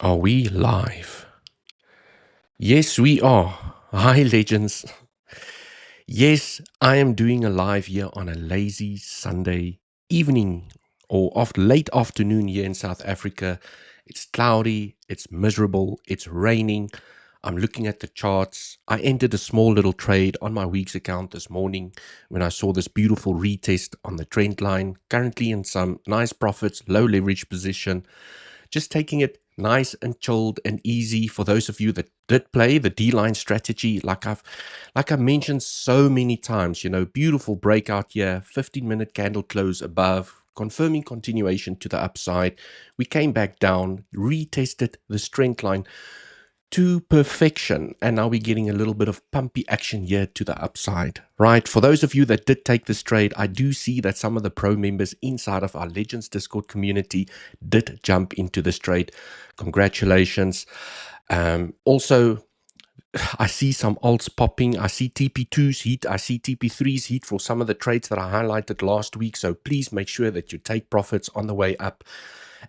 Are we live? Yes, we are. Hi, legends. Yes, I am doing a live here on a lazy Sunday evening or late afternoon here in South Africa. It's cloudy, it's miserable, it's raining. I'm looking at the charts. I entered a small little trade on my week's account this morning when I saw this beautiful retest on the trend line. Currently in some nice profits, low leverage position. Just taking it nice and chilled and easy for those of you that did play the D-line strategy. Like I mentioned so many times, beautiful breakout here, 15-minute candle close above, confirming continuation to the upside. We came back down, retested the strength line to perfection, and now we're getting a little bit of pumpy action here to the upside, right? For those of you that did take this trade, I do see that some of the pro members inside of our Legends Discord community did jump into this trade. Congratulations. Also, I see some alts popping. I see TP2's heat. I see TP3's heat for some of the trades that I highlighted last week. So please make sure that you take profits on the way up.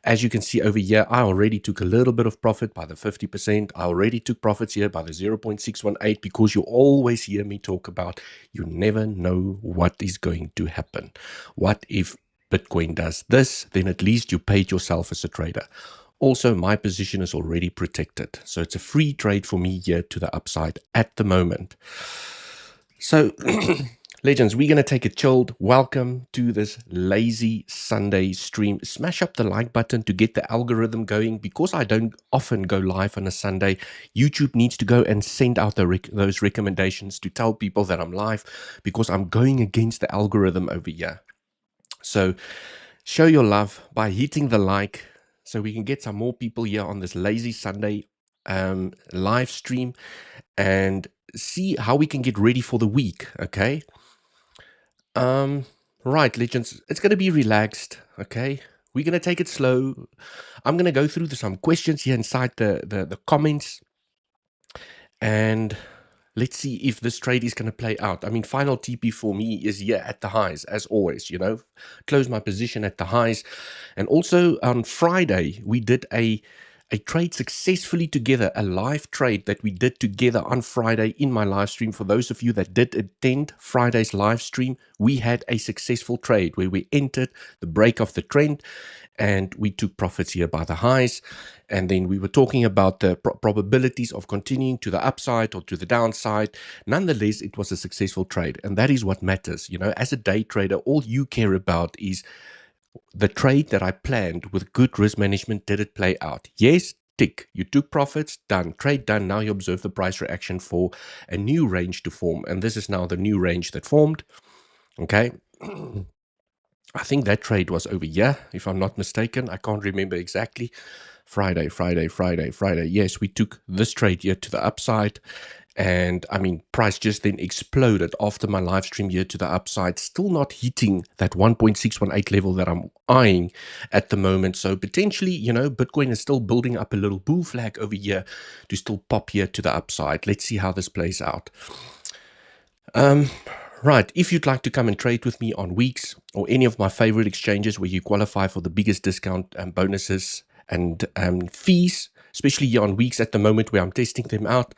As you can see over here, I already took a little bit of profit by the 50%. I already took profits here by the 0.618 because you always hear me talk about you never know what is going to happen. What if Bitcoin does this? Then at least you paid yourself as a trader. Also, my position is already protected. So it's a free trade for me here to the upside at the moment. So, legends, we're going to take a chilled welcome to this lazy Sunday stream. Smash up the like button to get the algorithm going. Because I don't often go live on a Sunday, YouTube needs to go and send out those recommendations to tell people that I'm live, because I'm going against the algorithm over here. So show your love by hitting the like so we can get some more people here on this lazy Sunday live stream and see how we can get ready for the week. Okay. Right, legends, it's going to be relaxed. Okay, we're going to take it slow. I'm going to go through some questions here inside the comments, and let's see if this trade is going to play out. I mean, final TP for me is here at the highs, as always, close my position at the highs. And also on Friday, we did a trade successfully together, a live trade that we did together on Friday in my live stream. For those of you that did attend Friday's live stream, we had a successful trade where we entered the break of the trend and we took profits here by the highs. And then we were talking about the probabilities of continuing to the upside or to the downside. Nonetheless, it was a successful trade. And that is what matters. As a day trader, all you care about is the trade that I planned with good risk management. Did it play out? Yes, tick. You took profits, done. Trade done. Now you observe the price reaction for a new range to form. And this is now the new range that formed. Okay. I think that trade was over here, if I'm not mistaken. I can't remember exactly. Friday. Yes, we took this trade here to the upside. And I mean, price just then exploded after my live stream here to the upside, still not hitting that 1.618 level that I'm eyeing at the moment. So potentially, Bitcoin is still building up a little bull flag over here to still pop here to the upside. Let's see how this plays out. Right, if you'd like to come and trade with me on Weeks or any of my favorite exchanges where you qualify for the biggest discount and bonuses and fees, especially here on Weeks at the moment where I'm testing them out,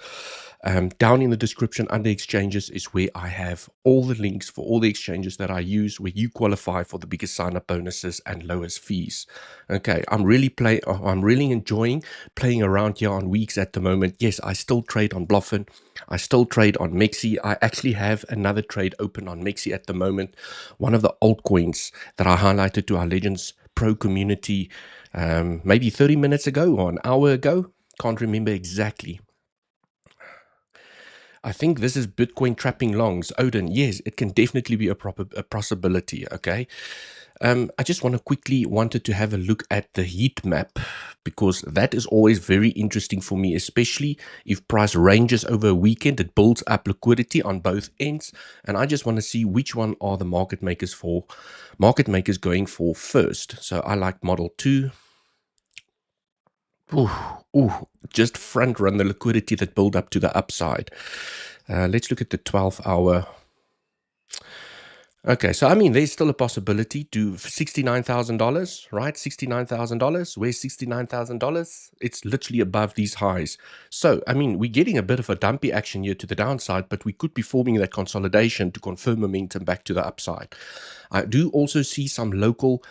down in the description under exchanges is where I have all the links for all the exchanges that I use where you qualify for the biggest sign-up bonuses and lowest fees. Okay, I'm really enjoying playing around here on Weeks at the moment. Yes, I still trade on Bluffin. I still trade on 𝗖𝗍cie. I actually have another trade open on 𝗖𝗍cie at the moment. One of the altcoins that I highlighted to our Legends Pro community maybe 30 minutes ago or an hour ago. Can't remember exactly. I think this is Bitcoin trapping longs. Odin, yes, it can definitely be a possibility, okay? I just wanted to have a look at the heat map because that is always very interesting for me, especially if price ranges over a weekend. It builds up liquidity on both ends, and I just want to see which one are the market makers going for first. So I like model 2. Just front run the liquidity that build up to the upside. Let's look at the 12-hour. Okay, so I mean, there's still a possibility to $69,000, right? $69,000. Where's $69,000? It's literally above these highs. So, I mean, we're getting a bit of a dumpy action here to the downside, but we could be forming that consolidation to confirm momentum back to the upside. I do also see some local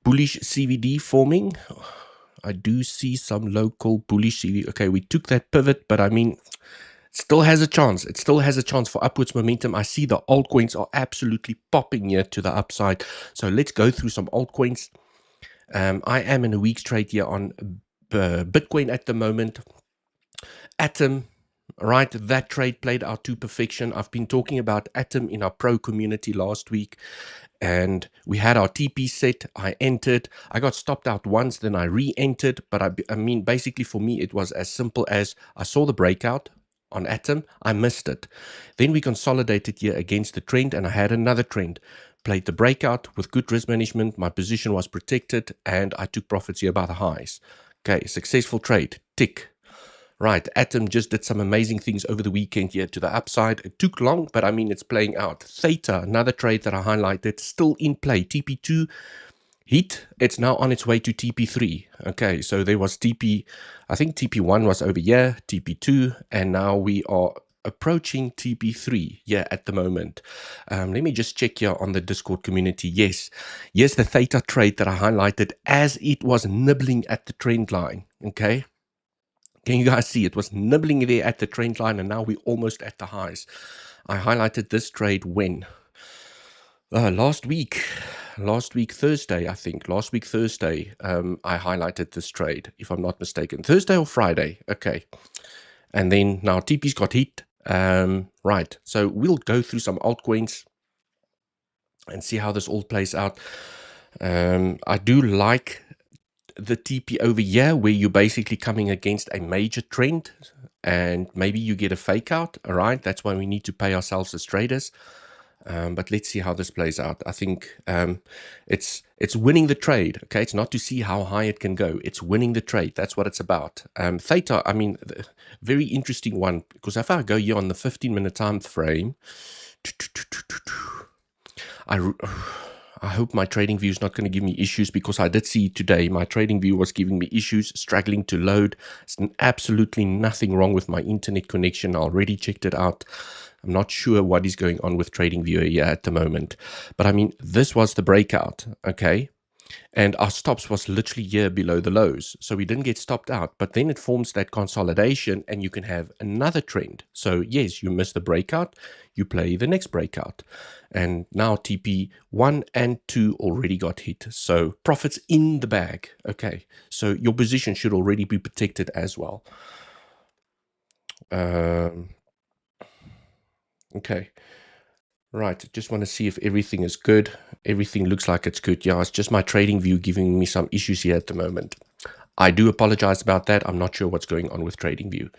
bullish CVD forming. I do see some local bullish CVD. Okay, we took that pivot, but I mean, still has a chance. It still has a chance for upwards momentum. I see the altcoins are absolutely popping here to the upside. So let's go through some altcoins. I am in a week's trade here on Bitcoin at the moment. Atom, right? That trade played out to perfection. I've been talking about Atom in our pro community last week, and we had our TP set. I entered. I got stopped out once, then I re-entered. But I mean, basically for me, it was as simple as I saw the breakout on Atom. I missed it. Then we consolidated here against the trend, and I had another trend. Played the breakout with good risk management. My position was protected, and I took profits here by the highs. Okay, successful trade. Tick. Right, Atom just did some amazing things over the weekend here to the upside. It took long, but I mean, it's playing out. Theta, another trade that I highlighted, still in play. TP2 hit, it's now on its way to TP3. Okay, so there was I think TP1 was over here, TP2, and now we are approaching TP3 here at the moment. Let me just check here on the Discord community. Yes, the Theta trade that I highlighted as it was nibbling at the trend line. Okay. Can you guys see it was nibbling there at the trend line, and now we're almost at the highs. I highlighted this trade when? Last week Thursday, I think. Last week Thursday, I highlighted this trade, if I'm not mistaken. Thursday or Friday. Okay. And then now TP's got hit. Right. So we'll go through some altcoins and see how this all plays out. I do like the TP over here, where you're basically coming against a major trend and maybe you get a fake out. All right, that's why we need to pay ourselves as traders. But let's see how this plays out. I think it's winning the trade. Okay, it's not to see how high it can go. It's winning the trade. That's what it's about. Theta, I mean, very interesting one, because if I go here on the 15-minute time frame, I hope my Tradingview is not going to give me issues, because I did see today my Tradingview was giving me issues, struggling to load. There's absolutely nothing wrong with my internet connection. I already checked it out. I'm not sure what is going on with Tradingview here at the moment. But I mean, this was the breakout, okay? And our stops was literally here below the lows. So we didn't get stopped out, but then it forms that consolidation and you can have another trend. So yes, you miss the breakout, you play the next breakout. And now TP 1 and 2 already got hit. So profits in the bag. Okay, so your position should already be protected as well. Okay. Right, just want to see if everything is good. Everything looks like it's good. Yeah, it's just my Tradingview giving me some issues here at the moment. I do apologize about that. I'm not sure what's going on with Tradingview.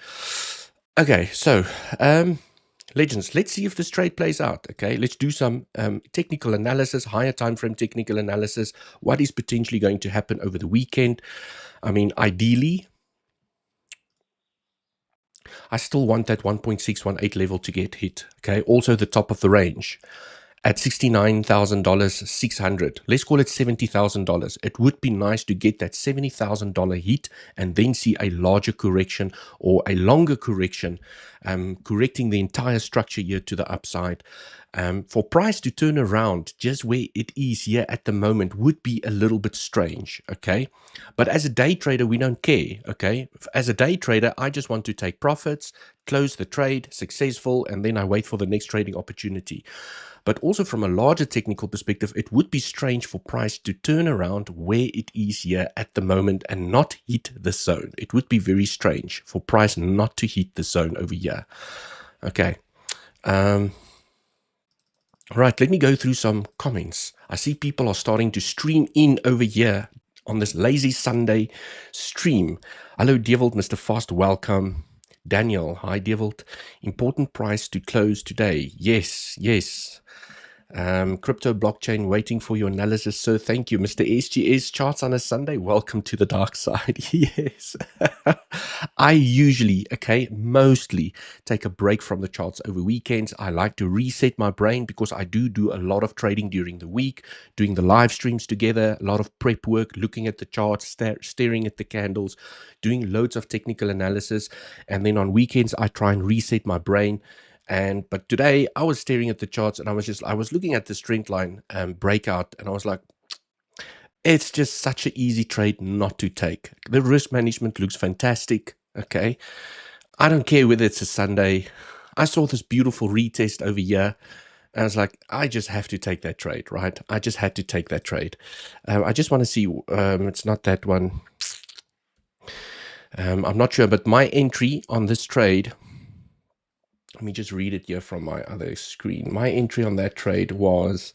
Okay, so legends, let's see if this trade plays out. Okay, let's do some technical analysis, higher time frame technical analysis. What is potentially going to happen over the weekend? I mean, ideally, I still want that 1.618 level to get hit. Okay, also the top of the range at $69,600. Let's call it $70,000. It would be nice to get that $70,000 hit and then see a larger correction or a longer correction, correcting the entire structure here to the upside. For price to turn around just where it is here at the moment would be a little bit strange, okay? But as a day trader, we don't care, okay? As a day trader, I just want to take profits, close the trade, successful, and then I wait for the next trading opportunity. But also from a larger technical perspective, it would be strange for price to turn around where it is here at the moment and not hit the zone. It would be very strange for price not to hit the zone over here. Okay. Right, let me go through some comments. I see people are starting to stream in over here on this lazy Sunday stream. Hello, 𝗬𝗍𝘆𝗽, Mr. Fast, welcome. Daniel, hi, 𝗬𝗍𝘆𝗽. Important price to close today. Yes, yes. Crypto blockchain waiting for your analysis, sir. Thank you, Mr. SGS. Charts on a Sunday. Welcome to the dark side. Yes. I usually, mostly take a break from the charts over weekends. I like to reset my brain because I do a lot of trading during the week, doing the live streams together, a lot of prep work, looking at the charts, staring at the candles, doing loads of technical analysis. And then on weekends, I try and reset my brain. But today I was staring at the charts and I was looking at this trend line breakout, and I was like, it's just such an easy trade not to take. The risk management looks fantastic. Okay. I don't care whether it's a Sunday. I saw this beautiful retest over here. And I was like, I just have to take that trade, right? I just had to take that trade. I just want to see, it's not that one. I'm not sure, but my entry on this trade, let me just read it here from my other screen. My entry on that trade was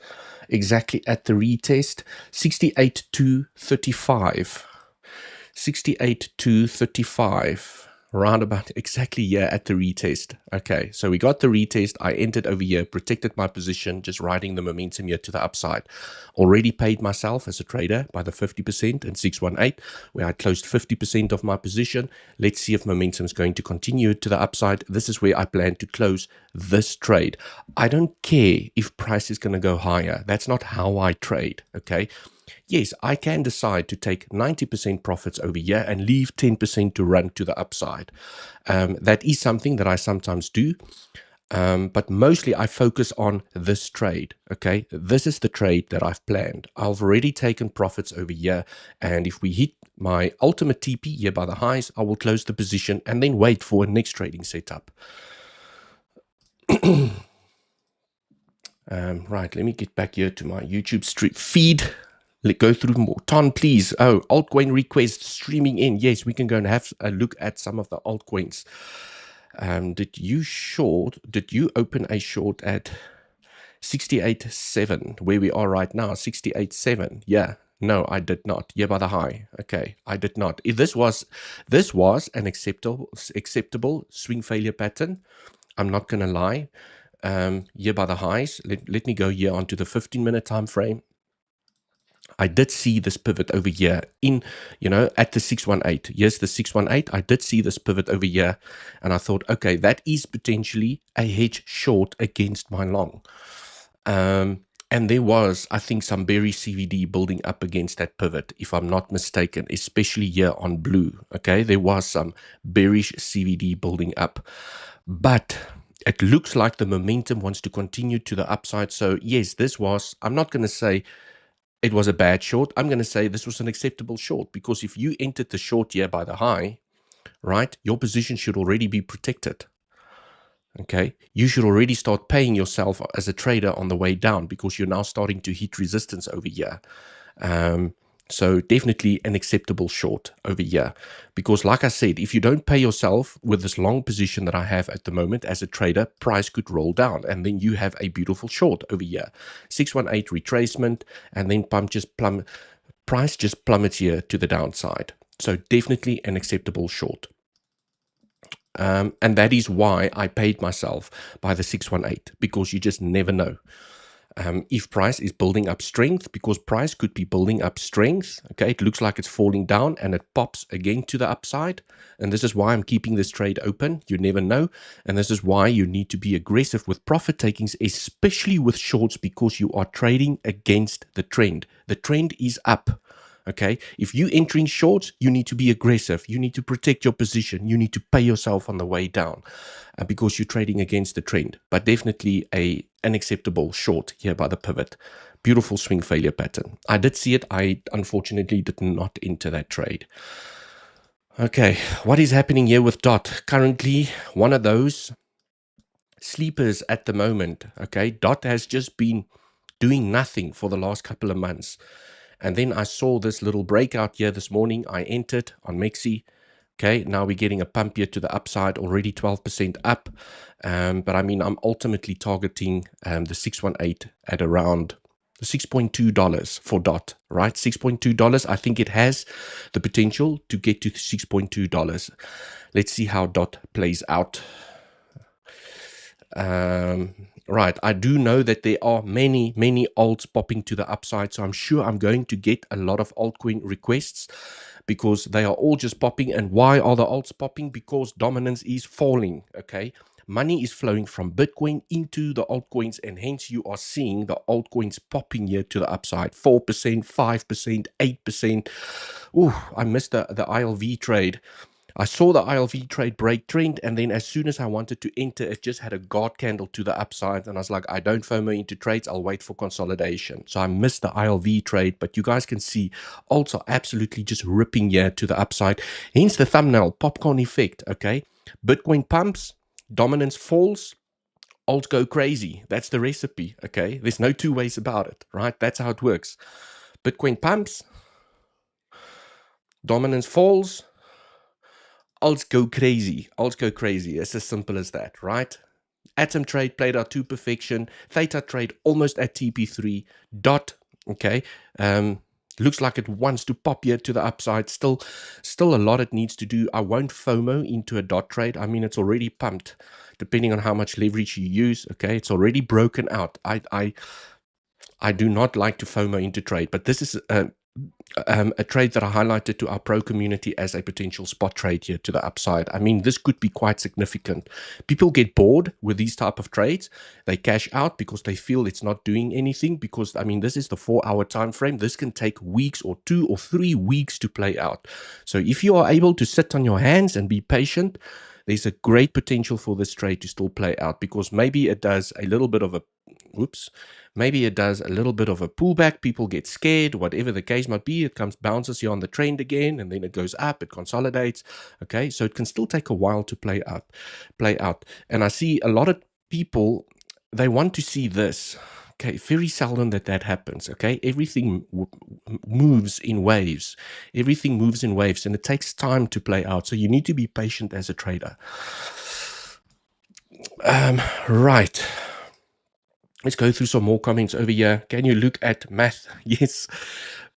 exactly at the retest, 68.235. 68.235. Roundabout exactly here at the retest. Okay, so we got the retest. I entered over here, protected my position, just riding the momentum here to the upside. Already paid myself as a trader by the 50% in 618, where I closed 50% of my position. Let's see if momentum is going to continue to the upside. This is where I plan to close this trade. I don't care if price is going to go higher. That's not how I trade, okay? Yes, I can decide to take 90% profits over here and leave 10% to run to the upside. That is something that I sometimes do, but mostly I focus on this trade, okay? This is the trade that I've planned. I've already taken profits over here, and if we hit my ultimate TP here by the highs, I will close the position and then wait for a next trading setup. Right, let me get back here to my YouTube feed. Let's go through more. Ton, please. Oh, altcoin request streaming in. Yes, we can go and have a look at some of the altcoins. Did you open a short at 68.7, where we are right now? 68.7. Yeah. No, I did not. Yeah, by the high. Okay, I did not. This was an acceptable swing failure pattern. I'm not gonna lie. Here by the highs. Let me go here onto the 15-minute time frame. I did see this pivot over here in, at the 618. Yes, the 618. I did see this pivot over here, and I thought, okay, that is potentially a hedge short against my long. And there was, I think, some bearish CVD building up against that pivot, if I'm not mistaken, especially here on blue. Okay, there was some bearish CVD building up, but it looks like the momentum wants to continue to the upside. So yes, I'm not going to say it was a bad short. I'm going to say this was an acceptable short, because if you entered the short here by the high, right, your position should already be protected. Okay, you should already start paying yourself as a trader on the way down, because you're now starting to hit resistance over here. So definitely an acceptable short over here, because like I said, if you don't pay yourself with this long position that I have at the moment as a trader, price could roll down and then you have a beautiful short over here. 618 retracement, and then price just plummets here to the downside. So definitely an acceptable short. And that is why I paid myself by the 618, because you just never know. If price is building up strength, because price could be building up strength, okay, it looks like it's falling down and it pops again to the upside. And this is why I'm keeping this trade open. You never know. And this is why you need to be aggressive with profit takings, especially with shorts, because you are trading against the trend. The trend is up. Okay, if you entering shorts, you need to be aggressive. You need to protect your position. You need to pay yourself on the way down, because you're trading against the trend. But definitely an acceptable short here by the pivot. Beautiful swing failure pattern. I did see it. I unfortunately did not enter that trade. Okay, what is happening here with DOT? Currently, one of those sleepers at the moment. Okay, DOT has just been doing nothing for the last couple of months. And then I saw this little breakout here this morning. I entered on 𝗖𝗍. Okay, now we're getting a pump here to the upside, already 12% up. But I mean, I'm ultimately targeting the 618 at around $6.2 for DOT, right? $6.2. I think it has the potential to get to $6.2. Let's see how DOT plays out. Right. I do know that there are many, many alts popping to the upside. So I'm sure I'm going to get a lot of altcoin requests because they are all just popping. And why are the alts popping? Because dominance is falling. Okay. Money is flowing from Bitcoin into the altcoins, and hence you are seeing the altcoins popping here to the upside. 4%, 5%, 8%. Ooh, I missed the ILV trade. I saw the ILV trade break trend, and then as soon as I wanted to enter, it just had a guard candle to the upside, and I was like, I don't FOMO into trades, I'll wait for consolidation. So I missed the ILV trade, but you guys can see alts are absolutely just ripping here to the upside. Hence the thumbnail, popcorn effect, okay? Bitcoin pumps, dominance falls, alts go crazy. That's the recipe, okay? There's no two ways about it, right? That's how it works. Bitcoin pumps, dominance falls, alts go crazy. Alts go crazy. It's as simple as that, right? Atom trade played out to perfection. Theta trade almost at TP3. Dot, okay. Looks like it wants to pop here to the upside. Still a lot it needs to do. I won't FOMO into a dot trade. I mean, it's already pumped, depending on how much leverage you use. Okay, it's already broken out. I do not like to FOMO into trade, but this is a trade that I highlighted to our pro community as a potential spot trade here to the upside. I mean, this could be quite significant. People get bored with these type of trades. They cash out because they feel it's not doing anything, because, I mean, this is the 4-hour time frame. This can take weeks or 2 or 3 weeks to play out. So if you are able to sit on your hands and be patient, there's a great potential for this trade to still play out, because maybe it does a little bit of a maybe it does a little bit of a pullback. People get scared, whatever the case might be. It comes, bounces here on the trend again, and then it goes up, it consolidates. Okay, so it can still take a while to play out. And I see a lot of people, they want to see this. Okay, very seldom that happens. Okay, everything moves in waves. Everything moves in waves, and it takes time to play out. So you need to be patient as a trader. Right. Let's go through some more comments over here. Can you look at math? Yes.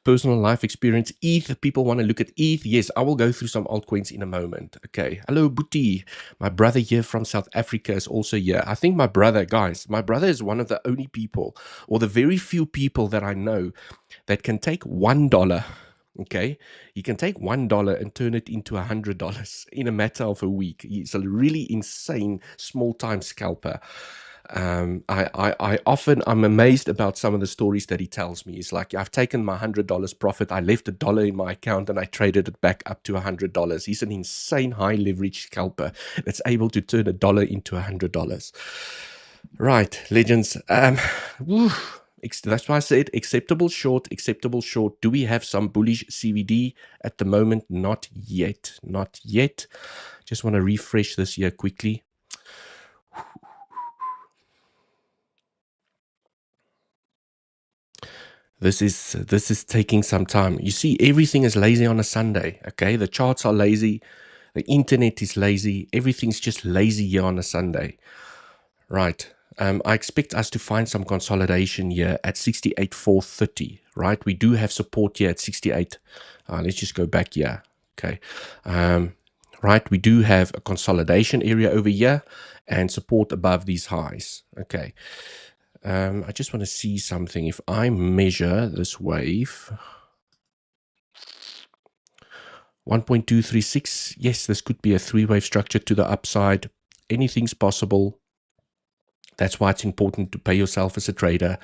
Personal life experience. ETH. People want to look at ETH. Yes, I will go through some altcoins in a moment. Okay. Hello, Boetie. My brother here from South Africa is also here. I think my brother, guys, my brother is one of the only people, or the very few people that I know, that can take $1. Okay, he can take $1 and turn it into $100 in a matter of a week. He's a really insane small-time scalper. I'm amazed about some of the stories that he tells me. He's like, I've taken my $100 profit, I left $1 in my account, and I traded it back up to $100. He's an insane high leverage scalper that's able to turn $1 into $100. Right, legends. That's why I said acceptable short, acceptable short. Do we have some bullish CVD at the moment? Not yet, not yet. Just want to refresh this here quickly. This is taking some time. You see, everything is lazy on a Sunday. Okay, the charts are lazy, the internet is lazy, everything's just lazy here on a Sunday. Right. I expect us to find some consolidation here at 68,430, right? We do have support here at 68. Let's just go back here. Okay. Right. We do have a consolidation area over here and support above these highs. Okay. I just want to see something. If I measure this wave, 1.236, yes, this could be a three-wave structure to the upside. Anything's possible. That's why it's important to pay yourself as a trader.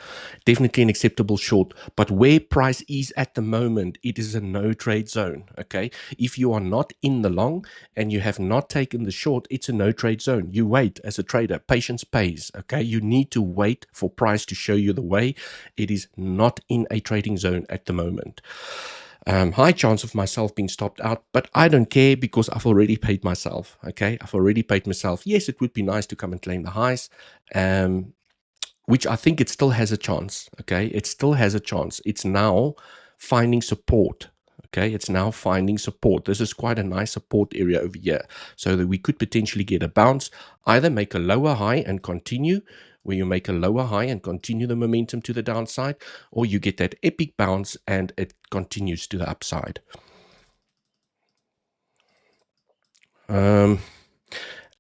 Definitely an acceptable short. But where price is at the moment, it is a no trade zone. Okay. If you are not in the long and you have not taken the short, it's a no trade zone. You wait as a trader. Patience pays. Okay. You need to wait for price to show you the way. It is not in a trading zone at the moment. High chance of myself being stopped out, but I don't care because I've already paid myself. Okay, I've already paid myself. Yes, it would be nice to come and claim the highs, which I think it still has a chance. Okay, it still has a chance. It's now finding support. Okay, it's now finding support. This is quite a nice support area over here, so that we could potentially get a bounce, either make a lower high and continue, where you make a lower high and continue the momentum to the downside, or you get that epic bounce and it continues to the upside.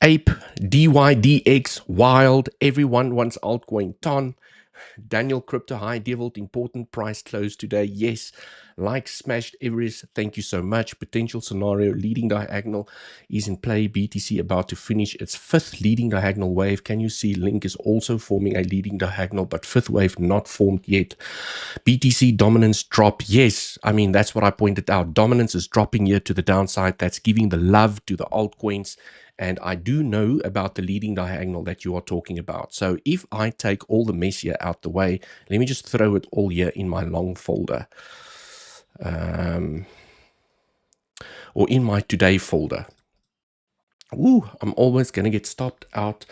Ape, DYDX, Wild, everyone wants altcoin. Ton, Daniel Crypto, hi, Devil, important price close today. Yes, like smashed Everest, thank you so much. Potential scenario, leading diagonal is in play. BTC about to finish its fifth leading diagonal wave. Can you see Link is also forming a leading diagonal, but fifth wave not formed yet. BTC dominance drop. Yes, I mean, that's what I pointed out. Dominance is dropping here to the downside. That's giving the love to the altcoins. And I do know about the leading diagonal that you are talking about. So if I take all the mess here out the way, let me just throw it all here in my long folder. Or in my today folder. Ooh, I'm always going to get stopped out.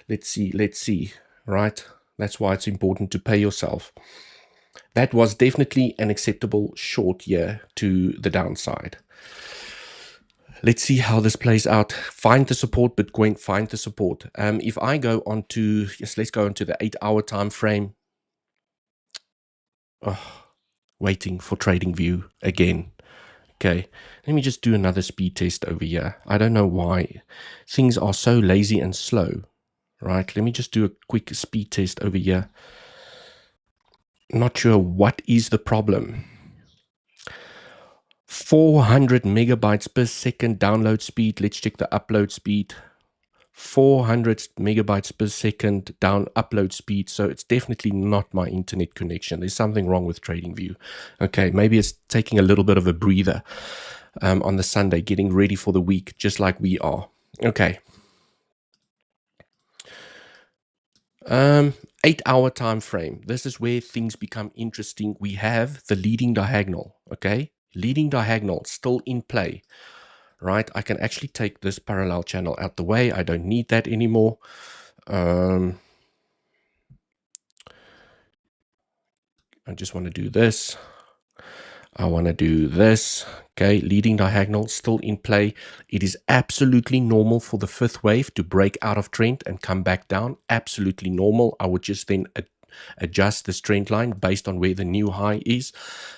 Let's see, right? That's why it's important to pay yourself. That was definitely an acceptable short year to the downside. Let's see how this plays out. Find the support, Bitcoin, find the support. If I go on to, yes, let's go into the 8-hour time frame. Oh, waiting for Tradingview again. Okay, let me just do another speed test over here. I don't know why things are so lazy and slow, right? Let me just do a quick speed test over here. Not sure what is the problem. 400 megabytes per second download speed. Let's check the upload speed. 400 megabytes per second down upload speed. So it's definitely not my internet connection. There's something wrong with Tradingview. Okay, maybe it's taking a little bit of a breather on the Sunday, getting ready for the week, just like we are. Okay. 8-hour time frame. This is where things become interesting. We have the leading diagonal. Okay, leading diagonal still in play. Right, I can actually take this parallel channel out the way. I don't need that anymore. I just want to do this. I want to do this. Okay, leading diagonal still in play. It is absolutely normal for the fifth wave to break out of trend and come back down. Absolutely normal. I would just then adjust this trend line based on where the new high is.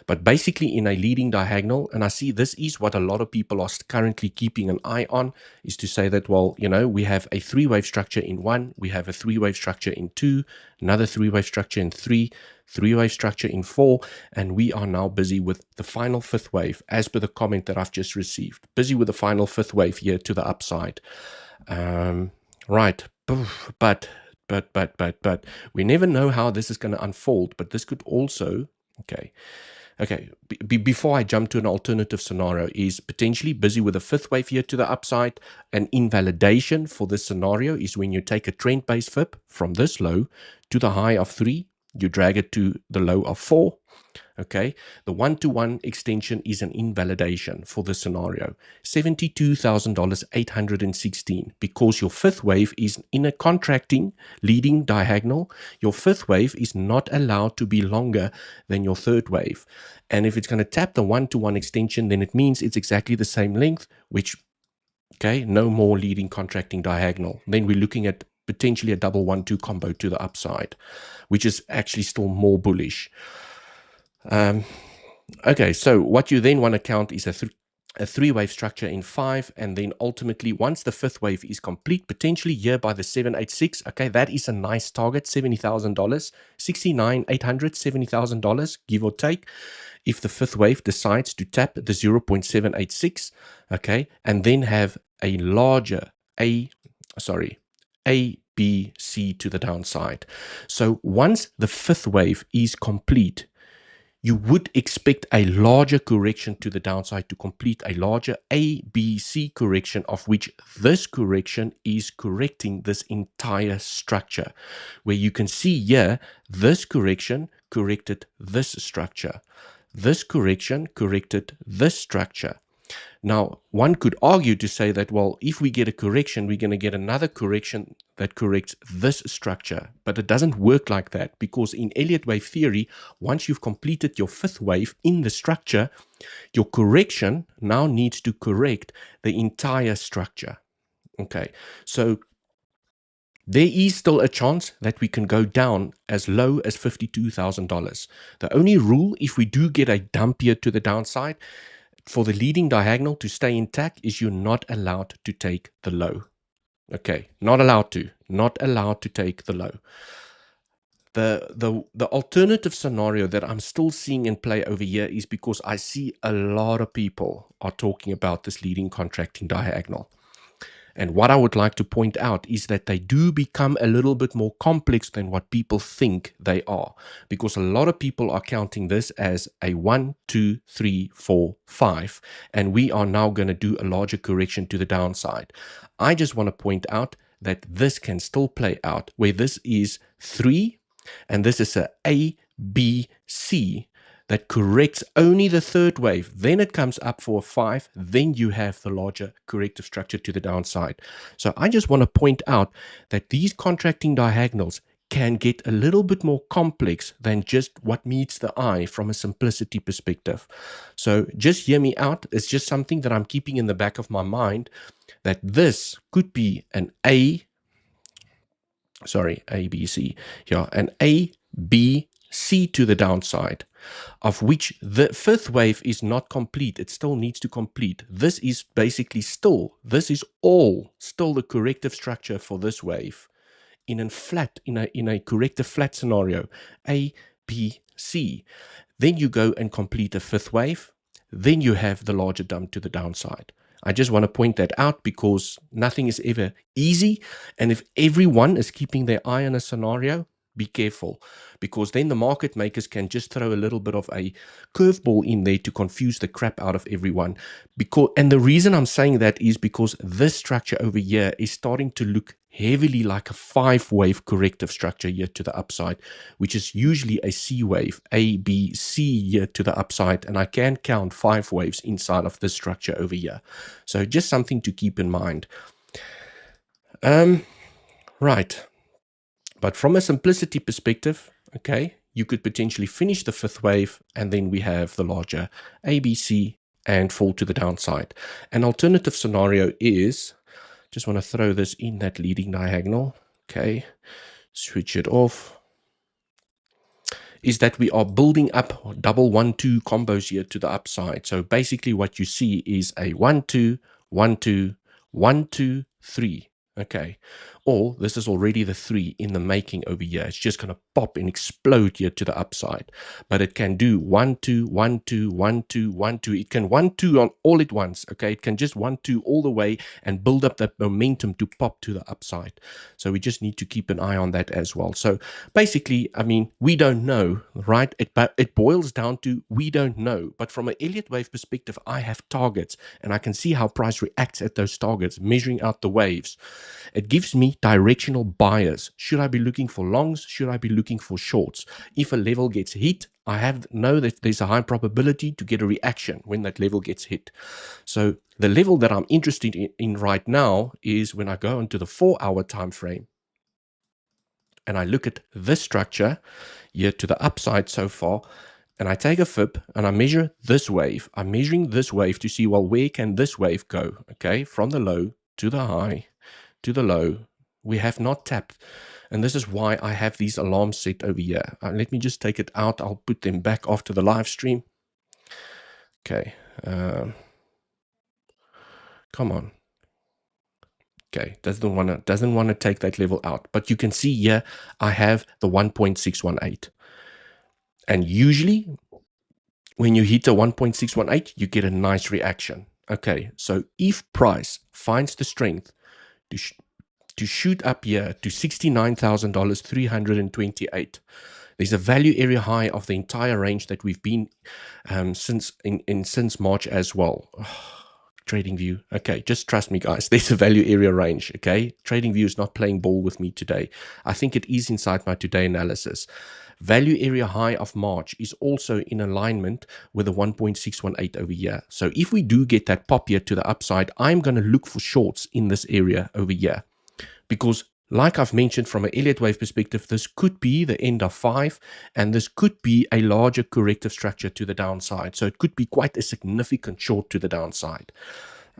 But basically in a leading diagonal, and I see this is what a lot of people are currently keeping an eye on, is to say that, well, you know, we have a three-wave structure in 1, we have a three-wave structure in 2, another three-wave structure in 3, three-wave structure in 4, and we are now busy with the final fifth wave, as per the comment that I've just received. Busy with the final fifth wave here to the upside. Right, but we never know how this is going to unfold. But this could also, okay, before I jump to an alternative scenario, is potentially busy with a fifth wave here to the upside. An invalidation for this scenario is when you take a trend-based FIB from this low to the high of 3, you drag it to the low of 4. Okay, the one-to-one extension is an invalidation for this scenario. $72,816, because your fifth wave is in a contracting leading diagonal. Your fifth wave is not allowed to be longer than your third wave. And if it's going to tap the one-to-one extension, then it means it's exactly the same length, which, okay, no more leading contracting diagonal. Then we're looking at potentially a double 1-2 combo to the upside, which is actually still more bullish. Okay, so what you then want to count is a three-wave structure in 5, and then ultimately, once the fifth wave is complete, potentially here by the 786, okay, that is a nice target, $70,000, $69,800, $70,000, give or take, if the fifth wave decides to tap the 0.786, okay, and then have a larger A, B, C to the downside. So once the fifth wave is complete, you would expect a larger correction to the downside to complete a larger A, B, C correction, of which this correction is correcting this entire structure. Where you can see here, this correction corrected this structure. This correction corrected this structure. Now, one could argue to say that, well, if we get a correction, we're going to get another correction that corrects this structure. But it doesn't work like that, because in Elliott Wave theory, once you've completed your fifth wave in the structure, your correction now needs to correct the entire structure. Okay, so there is still a chance that we can go down as low as $52,000. The only rule, if we do get a dump here to the downside, for the leading diagonal to stay intact, is you're not allowed to take the low. Okay, not allowed to take the low. The alternative scenario that I'm still seeing in play over here is because I see a lot of people are talking about this leading contracting diagonal. And what I would like to point out is that they do become a little bit more complex than what people think they are, because a lot of people are counting this as a 1, 2, 3, 4, 5, and we are now going to do a larger correction to the downside. I just want to point out that this can still play out where this is 3 and this is a B, C that corrects only the third wave. Then it comes up for a 5. Then you have the larger corrective structure to the downside. So I just want to point out that these contracting diagonals can get a little bit more complex than just what meets the eye from a simplicity perspective. So just hear me out. It's just something that I'm keeping in the back of my mind, that this could be an ABC, yeah, an A, B, C to the downside, of which the fifth wave is not complete. It still needs to complete. This is basically this is all still the corrective structure for this wave in a corrective flat scenario, A, B, C. Then you go and complete a fifth wave. Then you have the larger dump to the downside. I just want to point that out because nothing is ever easy. And if everyone is keeping their eye on a scenario, be careful, because then the market makers can just throw a little bit of a curveball in there to confuse the crap out of everyone. And the reason I'm saying that is because this structure over here is starting to look heavily like a 5-wave corrective structure here to the upside, which is usually a C wave, A, B, C here to the upside. And I can count 5 waves inside of this structure over here. So just something to keep in mind. Right. But from a simplicity perspective, okay, you could potentially finish the fifth wave and then we have the larger ABC and fall to the downside. An alternative scenario is, just want to throw this in that leading diagonal, okay, switch it off, is that we are building up double 1-2 combos here to the upside. So basically what you see is a 1-2, 1-2, 1-2, 3. Okay, or this is already the 3 in the making over here. It's just going to pop and explode here to the upside. But it can do 1-2, 1-2, 1-2, 1-2. It can 1-2 on all at once. Okay, it can just 1-2 all the way and build up that momentum to pop to the upside. So we just need to keep an eye on that as well. So basically, I mean, we don't know, right? It boils down to we don't know. But from an Elliott Wave perspective, I have targets and I can see how price reacts at those targets, measuring out the waves. It gives me directional bias. Should I be looking for longs? Should I be looking for shorts? If a level gets hit, I know that there's a high probability to get a reaction when that level gets hit. So the level that I'm interested in right now is when I go into the 4-hour time frame and I look at this structure here to the upside so far, and I take a fib and I measure this wave. I'm measuring this wave to see, well, where can this wave go? Okay, from the low to the high to the low. We have not tapped. And this is why I have these alarms set over here. Let me just take it out. I'll put them back after the live stream. Okay. Come on. Okay, doesn't want to take that level out. But you can see here, I have the 1.618. And usually, when you hit a 1.618, you get a nice reaction. Okay, so if price finds the strength to shoot up here to $69,328, there's a value area high of the entire range that we've been since March as well. Tradingview. Okay, just trust me, guys. There's a value area range. Okay, Tradingview is not playing ball with me today. I think it is inside my today analysis. Value area high of March is also in alignment with the 1.618 over here. So if we do get that pop here to the upside, I'm going to look for shorts in this area over here, because like I've mentioned, from an Elliott Wave perspective, this could be the end of 5, and this could be a larger corrective structure to the downside. So it could be quite a significant short to the downside.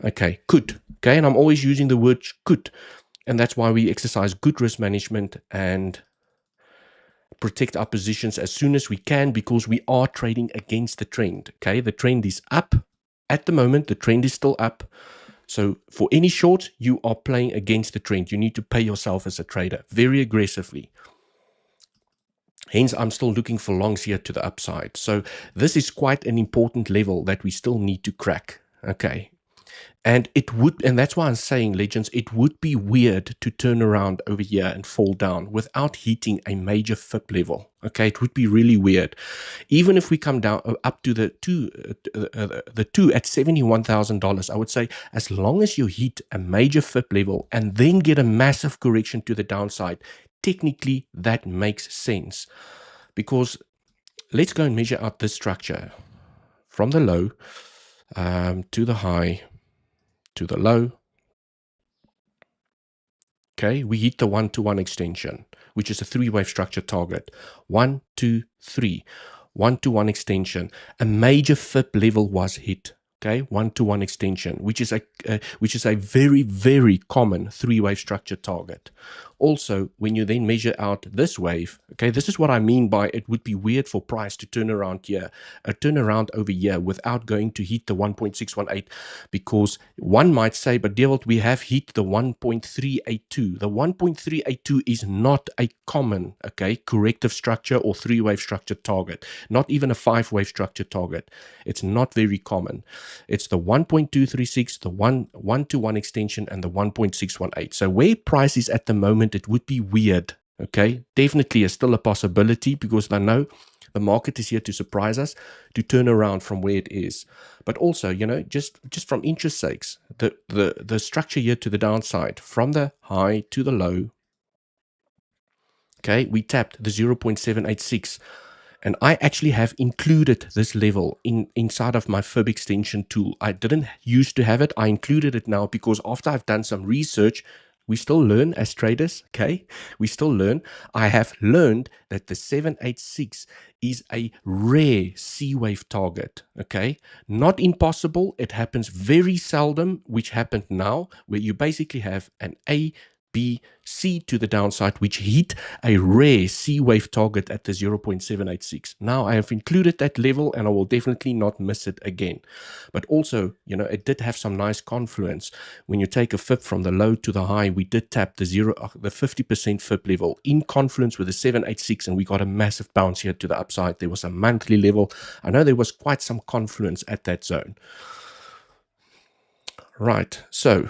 Okay, could. Okay, and I'm always using the word could, and that's why we exercise good risk management and protect our positions as soon as we can, because we are trading against the trend. Okay, the trend is up at the moment. The trend is still up. So for any short, you are playing against the trend. You need to pay yourself as a trader very aggressively. Hence, I'm still looking for longs here to the upside. So this is quite an important level that we still need to crack. Okay. And that's why I'm saying, legends, it would be weird to turn around over here and fall down without hitting a major FIP level. Okay, it would be really weird. Even if we come down up to the two at $71,000, I would say, as long as you hit a major FIP level and then get a massive correction to the downside, technically that makes sense. Because let's go and measure out this structure from the low to the high, to the low. Okay, we hit the 1-to-1 extension, which is a three-wave structure target. 1, 2, 3. 1-to-1 extension. A major FIP level was hit. Okay, 1-to-1 extension, which is a very, very common three-wave structure target. Also, when you then measure out this wave, okay, this is what I mean by it would be weird for price to turn around here, turn around over here without going to hit the 1.618, because one might say, but Devil, we have hit the 1.382. The 1.382 is not a common, okay, corrective structure or three-wave structure target, not even a five-wave structure target. It's not very common. It's the 1.236, the 1-to-1 extension, and the 1.618. So where price is at the moment, it would be weird. Okay, definitely is still a possibility because I know the market is here to surprise us, to turn around from where it is. But also, you know, just from interest sakes, the structure here to the downside, from the high to the low, okay, we tapped the 0.786. And I actually have included this level inside of my FIB extension tool. I didn't used to have it. I included it now because after I've done some research, we still learn as traders, okay? We still learn. I have learned that the 786 is a rare C-wave target, okay? Not impossible. It happens very seldom, which happened now, where you basically have an A, B, C to the downside, which hit a rare C-wave target at the 0.786. Now I have included that level and I will definitely not miss it again. But also, you know, it did have some nice confluence. When you take a FIB from the low to the high, we did tap the 50% FIB level in confluence with the 786, and we got a massive bounce here to the upside. There was a monthly level. I know there was quite some confluence at that zone. Right, so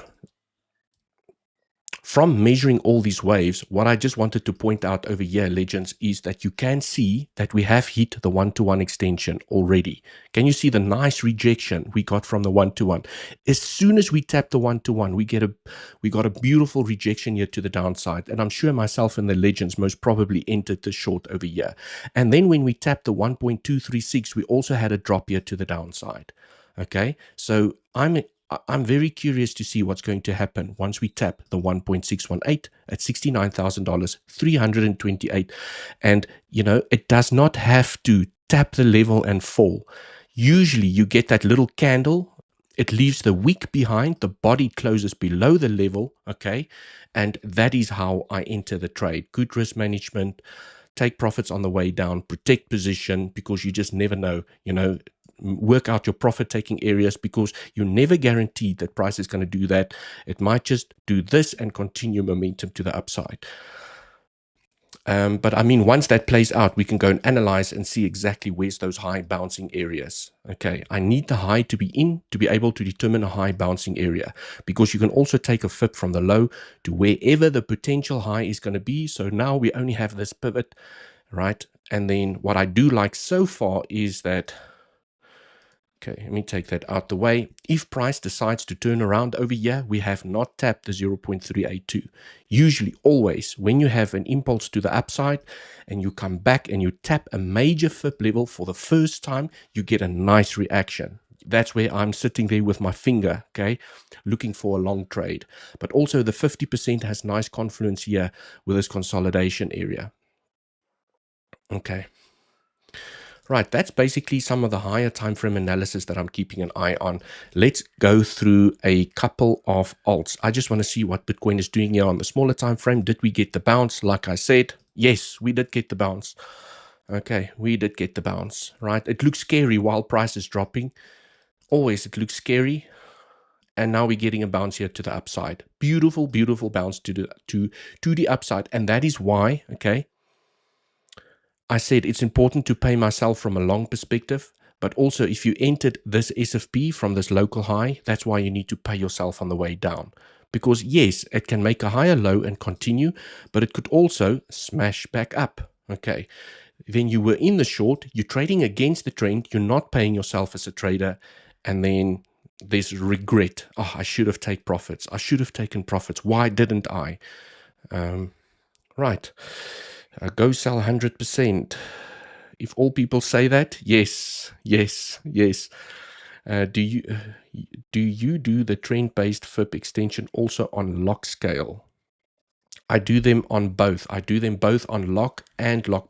from measuring all these waves, what I just wanted to point out over here, legends, is that you can see that we have hit the 1-to-1 extension already. Can you see the nice rejection we got from the 1-to-1? As soon as we tap the 1-to-1, we got a beautiful rejection here to the downside. And I'm sure myself and the legends most probably entered the short over here. And then when we tapped the 1.236, we also had a drop here to the downside. Okay, so I'm very curious to see what's going to happen once we tap the 1.618 at $69,000, 328. And, you know, it does not have to tap the level and fall. Usually you get that little candle. It leaves the wick behind. The body closes below the level. Okay. And that is how I enter the trade. Good risk management. Take profits on the way down. Protect position because you just never know, you know. Work out your profit taking areas because you're never guaranteed that price is going to do that. It might just do this and continue momentum to the upside. But I mean, once that plays out, we can go and analyze and see exactly where's those high bouncing areas. Okay, I need the high to be in to be able to determine a high bouncing area, because you can also take a FIB from the low to wherever the potential high is going to be. So now we only have this pivot, right? And then what I do like so far is that, okay, let me take that out the way. If price decides to turn around over here, we have not tapped the 0.382. Usually, always, when you have an impulse to the upside and you come back and you tap a major FIB level for the first time, you get a nice reaction. That's where I'm sitting there with my finger, okay, looking for a long trade. But also the 50% has nice confluence here with this consolidation area. Okay. Right, that's basically some of the higher time frame analysis that I'm keeping an eye on. Let's go through a couple of alts. I just want to see what Bitcoin is doing here on the smaller time frame. Did we get the bounce? Like I said, yes, we did get the bounce. Okay, we did get the bounce, right? It looks scary while price is dropping. Always it looks scary. and now we're getting a bounce here to the upside. Beautiful, beautiful bounce to the upside. And that is why, okay, I said it's important to pay myself from a long perspective, but also if you entered this SFP from this local high, that's why you need to pay yourself on the way down. Because yes, it can make a higher low and continue, but it could also smash back up. Okay, then you were in the short, you're trading against the trend, you're not paying yourself as a trader, and then there's regret. Oh, I should have taken profits. I should have taken profits. Why didn't I? Right. Go sell 100%. If all people say that, yes, yes, yes. Do you do the trend-based FIB extension also on lock scale? I do them on both. I do them both on lock and lock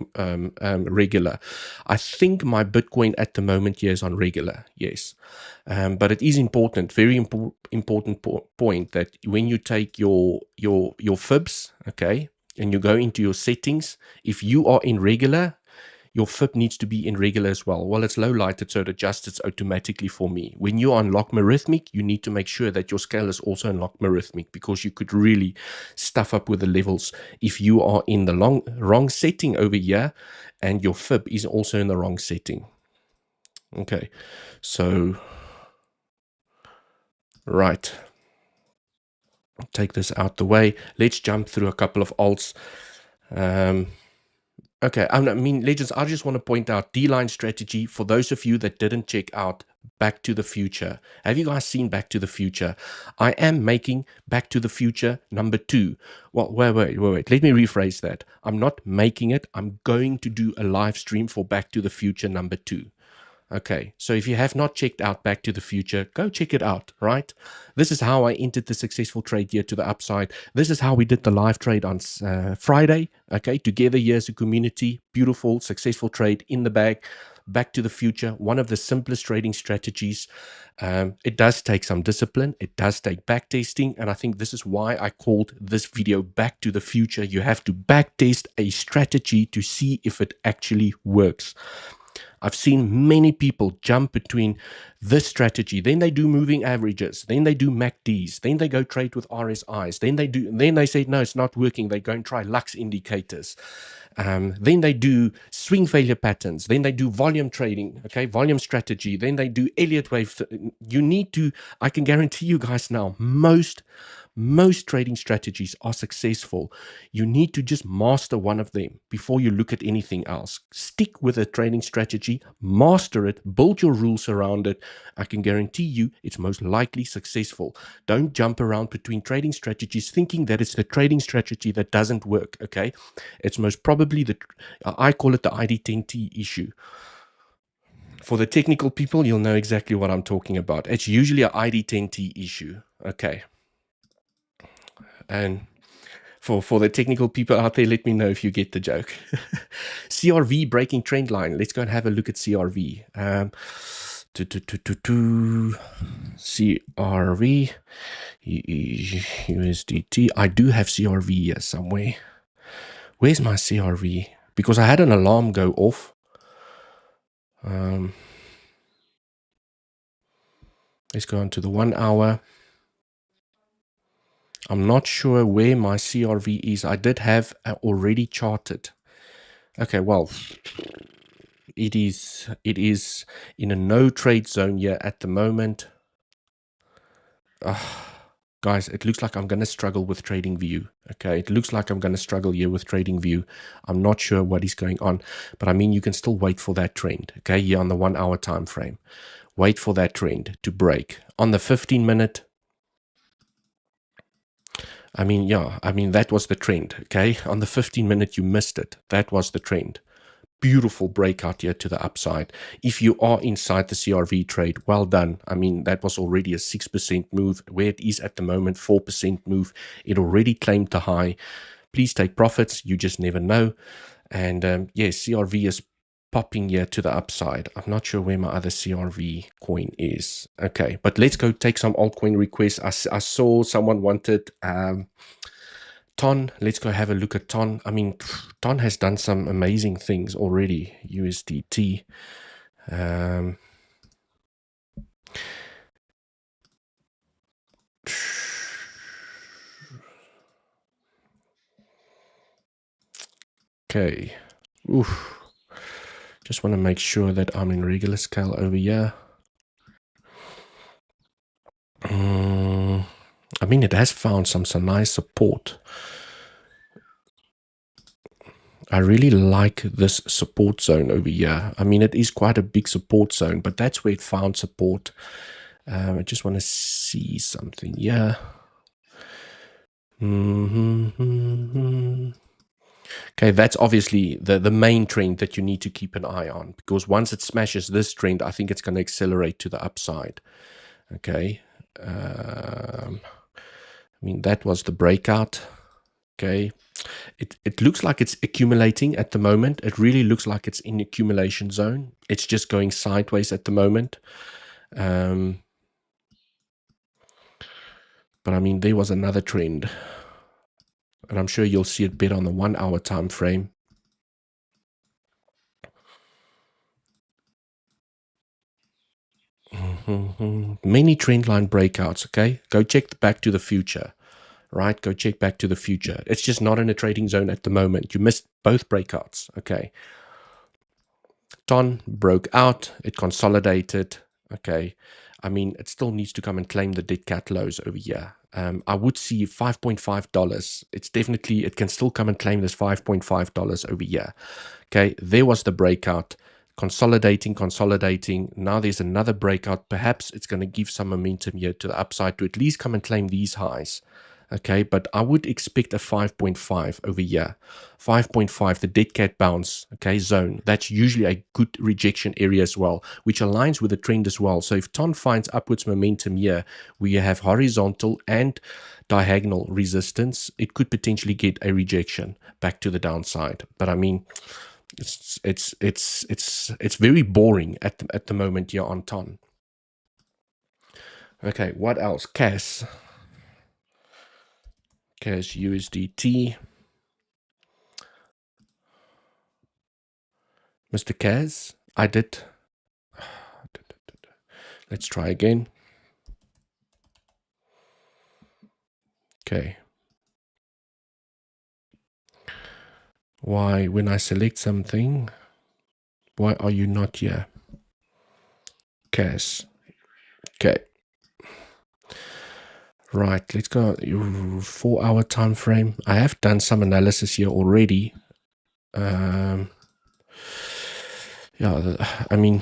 regular. I think my Bitcoin at the moment here is on regular, yes. But it is important, very important point that when you take your FIBs, okay, and you go into your settings, if you are in regular, your FIB needs to be in regular as well. Well, it's low lighted, so it adjusts it automatically for me. When you unlock logarithmic, you need to make sure that your scale is also in logarithmic, because you could really stuff up with the levels if you are in the wrong setting over here and your FIB is also in the wrong setting. Okay, so, right. Take this out the way. Let's jump through a couple of alts. Okay, I mean, legends, I just want to point out D-line strategy for those of you that didn't check out Back to the Future. Have you guys seen Back to the Future? I am making Back to the Future #2. Well, wait. Let me rephrase that. I'm not making it. I'm going to do a live stream for Back to the Future #2. Okay, so if you have not checked out Back to the Future, go check it out, right? This is how I entered the successful trade here to the upside. This is how we did the live trade on Friday, okay? Together here as a community, beautiful, successful trade in the bag. Back to the Future, one of the simplest trading strategies. It does take some discipline. It does take back testing. And I think this is why I called this video Back to the Future. You have to back test a strategy to see if it actually works. I've seen many people jump between this strategy, then they do moving averages, then they do MACDs, then they go trade with RSIs, then they say, no, it's not working. They go and try Lux indicators. Then they do swing failure patterns. Then they do volume trading, okay, volume strategy. Then they do Elliott Wave. You need to, I can guarantee you guys now, most trading strategies are successful. You need to just master one of them before you look at anything else. Stick with a trading strategy, master it, build your rules around it. I can guarantee you it's most likely successful. Don't jump around between trading strategies thinking that it's the trading strategy that doesn't work, okay? It's most probably I call it the ID10T issue. For the technical people, you'll know exactly what I'm talking about. It's usually an ID10T issue, okay? And for the technical people out there, let me know if you get the joke. CRV breaking trend line. Let's go and have a look at CRV. CRV USDT. I do have CRV here somewhere. Where's my CRV? Because I had an alarm go off. Let's go on to the 1 hour. I'm not sure where my CRV is. I did have already charted. Okay, well, it is in a no trade zone here at the moment. Guys, it looks like I'm going to struggle with Tradingview. Okay, it looks like I'm going to struggle here with Tradingview. I'm not sure what is going on, but I mean, you can still wait for that trend. Okay, here on the 1 hour time frame, wait for that trend to break. On the 15-minute, I mean, yeah, I mean, that was the trend, okay? On the 15-minute, you missed it. That was the trend. Beautiful breakout here to the upside. If you are inside the CRV trade, well done. I mean, that was already a 6% move. Where it is at the moment, 4% move. It already claimed the high. Please take profits. You just never know. And yes, CRV is popping here to the upside. I'm not sure where my other CRV coin is. Okay, but let's go take some altcoin requests. I saw someone wanted TON. Let's go have a look at TON. I mean, TON has done some amazing things already. USDT. Okay. Oof. Just want to make sure that I'm in regular scale over here. I mean, it has found some nice support. I really like this support zone over here. I mean, it is quite a big support zone, but that's where it found support. I just want to see something. Yeah. Okay, that's obviously the main trend that you need to keep an eye on, because once it smashes this trend, I think it's going to accelerate to the upside. Okay. I mean, that was the breakout. Okay. It looks like it's accumulating at the moment. It really looks like it's in accumulation zone. It's just going sideways at the moment. But I mean, there was another trend, and I'm sure you'll see it better on the 1 hour time frame. Many trend line breakouts. Okay, go check back to the future. Right, go check back to the future. It's just not in a trading zone at the moment. You missed both breakouts. Okay, TON broke out, it consolidated. Okay, I mean, it still needs to come and claim the dead cat lows over here. I would see $5.5. It's definitely, it can still come and claim this $5.5 over here. Okay, there was the breakout, consolidating. Now there's another breakout. Perhaps it's going to give some momentum here to the upside to at least come and claim these highs. Okay, but I would expect a 5.5 over here. 5.5, the dead cat bounce, okay, zone. That's usually a good rejection area as well, which aligns with the trend as well. So if TON finds upwards momentum here, we have horizontal and diagonal resistance, it could potentially get a rejection back to the downside. But I mean, it's very boring at the moment here on TON. Okay, what else? CAS USDT. Mr. CAS, I did. Let's try again. Okay. Why, when I select something, why are you not here? CAS. Okay. Right, let's go 4 hour time frame. I have done some analysis here already. Yeah, I mean,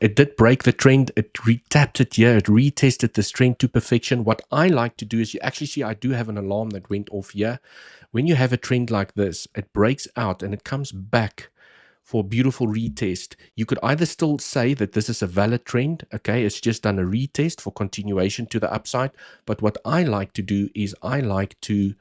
it did break the trend. It retapped it here. It retested this trend to perfection. What I like to do is, you actually see I do have an alarm that went off here. When you have a trend like this, it breaks out and it comes back for a beautiful retest. You could either still say that this is a valid trend. Okay, it's just done a retest for continuation to the upside. But what I like to do is I like to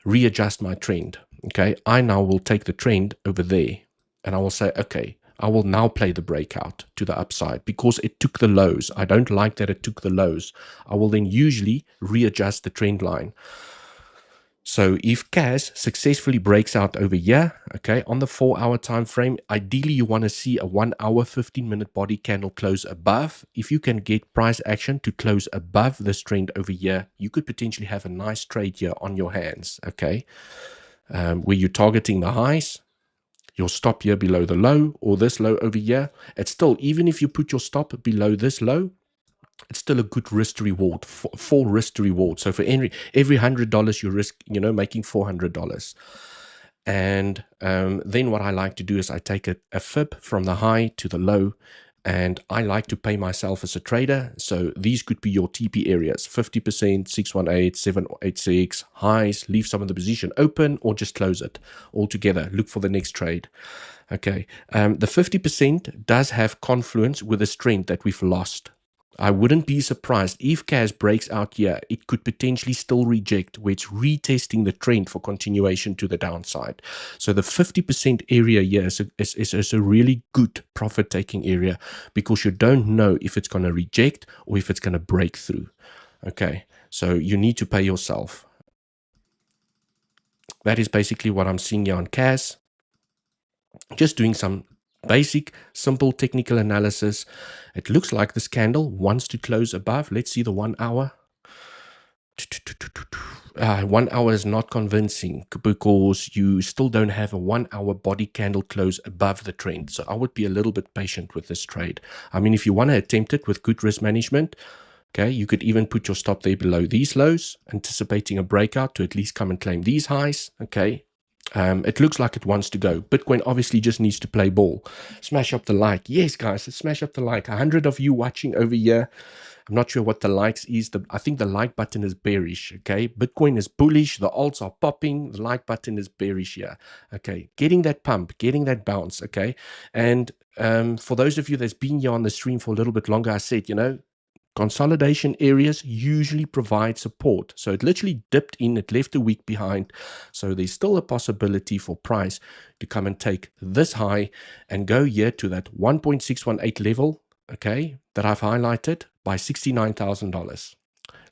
readjust my trend. Okay, I now will take the trend over there and I will say, okay, I will now play the breakout to the upside because it took the lows. I don't like that it took the lows. I will then usually readjust the trend line. So if CAS successfully breaks out over here, okay, on the 4 hour time frame, ideally you want to see a 1 hour 15-minute body candle close above. If you can get price action to close above this trend over here, you could potentially have a nice trade here on your hands, okay, where you're targeting the highs. Your stop here below the low, or this low over here. It's still, even if you put your stop below this low, it's still a good risk to reward, full risk to reward. So for every $100 you risk, making $400. And then what I like to do is I take a fib from the high to the low, and I like to pay myself as a trader. So these could be your TP areas: 50%, 618, 786, highs. Leave some of the position open or just close it altogether. Look for the next trade. Okay, the 50% does have confluence with this trend that we've lost. I wouldn't be surprised if CAS breaks out here. It could potentially still reject, where it's retesting the trend for continuation to the downside. So the 50% area here is a really good profit-taking area, because you don't know if it's going to reject or if it's going to break through. Okay, so you need to pay yourself. That is basically what I'm seeing here on CAS. Just doing some basic, simple technical analysis. It looks like this candle wants to close above. Let's see the 1 hour. 1 hour is not convincing because you still don't have a 1 hour body candle close above the trend. So I would be a little bit patient with this trade. I mean, if you want to attempt it with good risk management, okay, you could even put your stop there below these lows, anticipating a breakout to at least come and claim these highs. Okay, it looks like it wants to go. Bitcoin obviously just needs to play ball. Smash up the like. Yes, guys, let's smash up the like. 100 of you watching over here. I'm not sure what the likes is. I think the like button is bearish. Okay, Bitcoin is bullish. The alts are popping. The like button is bearish here. Okay, getting that pump, getting that bounce. Okay, and for those of you that's been here on the stream for a little bit longer, I said, you know, consolidation areas usually provide support. So it literally dipped in, it left a week behind. So there's still a possibility for price to come and take this high and go here to that 1.618 level, okay, that I've highlighted by $69,000.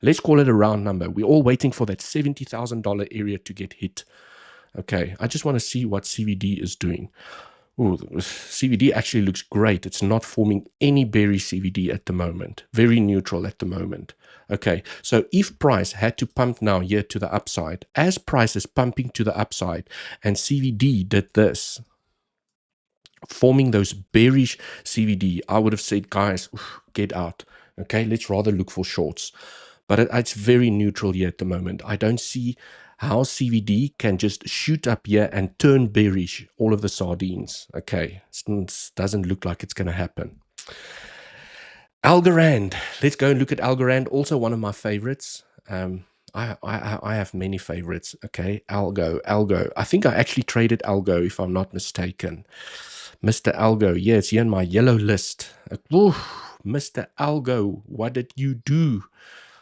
Let's call it a round number. We're all waiting for that $70,000 area to get hit. Okay, I just want to see what CVD is doing. Ooh, CVD actually looks great. It's not forming any bearish CVD at the moment. Very neutral at the moment. Okay, so if price had to pump now here to the upside, as price is pumping to the upside and CVD did this, forming those bearish CVD, I would have said, guys, get out. Okay, let's rather look for shorts. But it's very neutral here at the moment. I don't see how CVD can just shoot up here and turn bearish all of the sardines. Okay, it doesn't look like it's going to happen. Algorand. Let's go and look at Algorand. Also one of my favorites. I have many favorites. Okay, Algo. I think I actually traded Algo, if I'm not mistaken. Mr. Algo, yeah, it's here in my yellow list. Ooh, Mr. Algo, what did you do?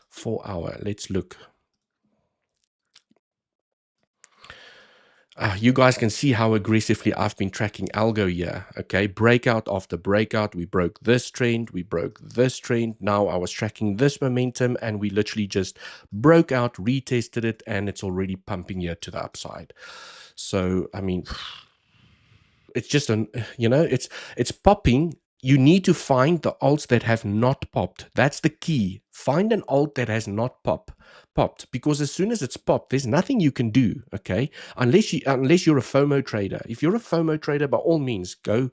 4 hour. Let's look. You guys can see how aggressively I've been tracking Algo here. Okay, breakout after breakout. We broke this trend. We broke this trend. Now I was tracking this momentum and we literally just broke out, retested it, and it's already pumping here to the upside. So, I mean, it's just it's popping. You need to find the alts that have not popped. That's the key. Find an alt that has not popped, because as soon as it's popped, there's nothing you can do. Okay, unless you're a FOMO trader. If you're a FOMO trader, by all means, go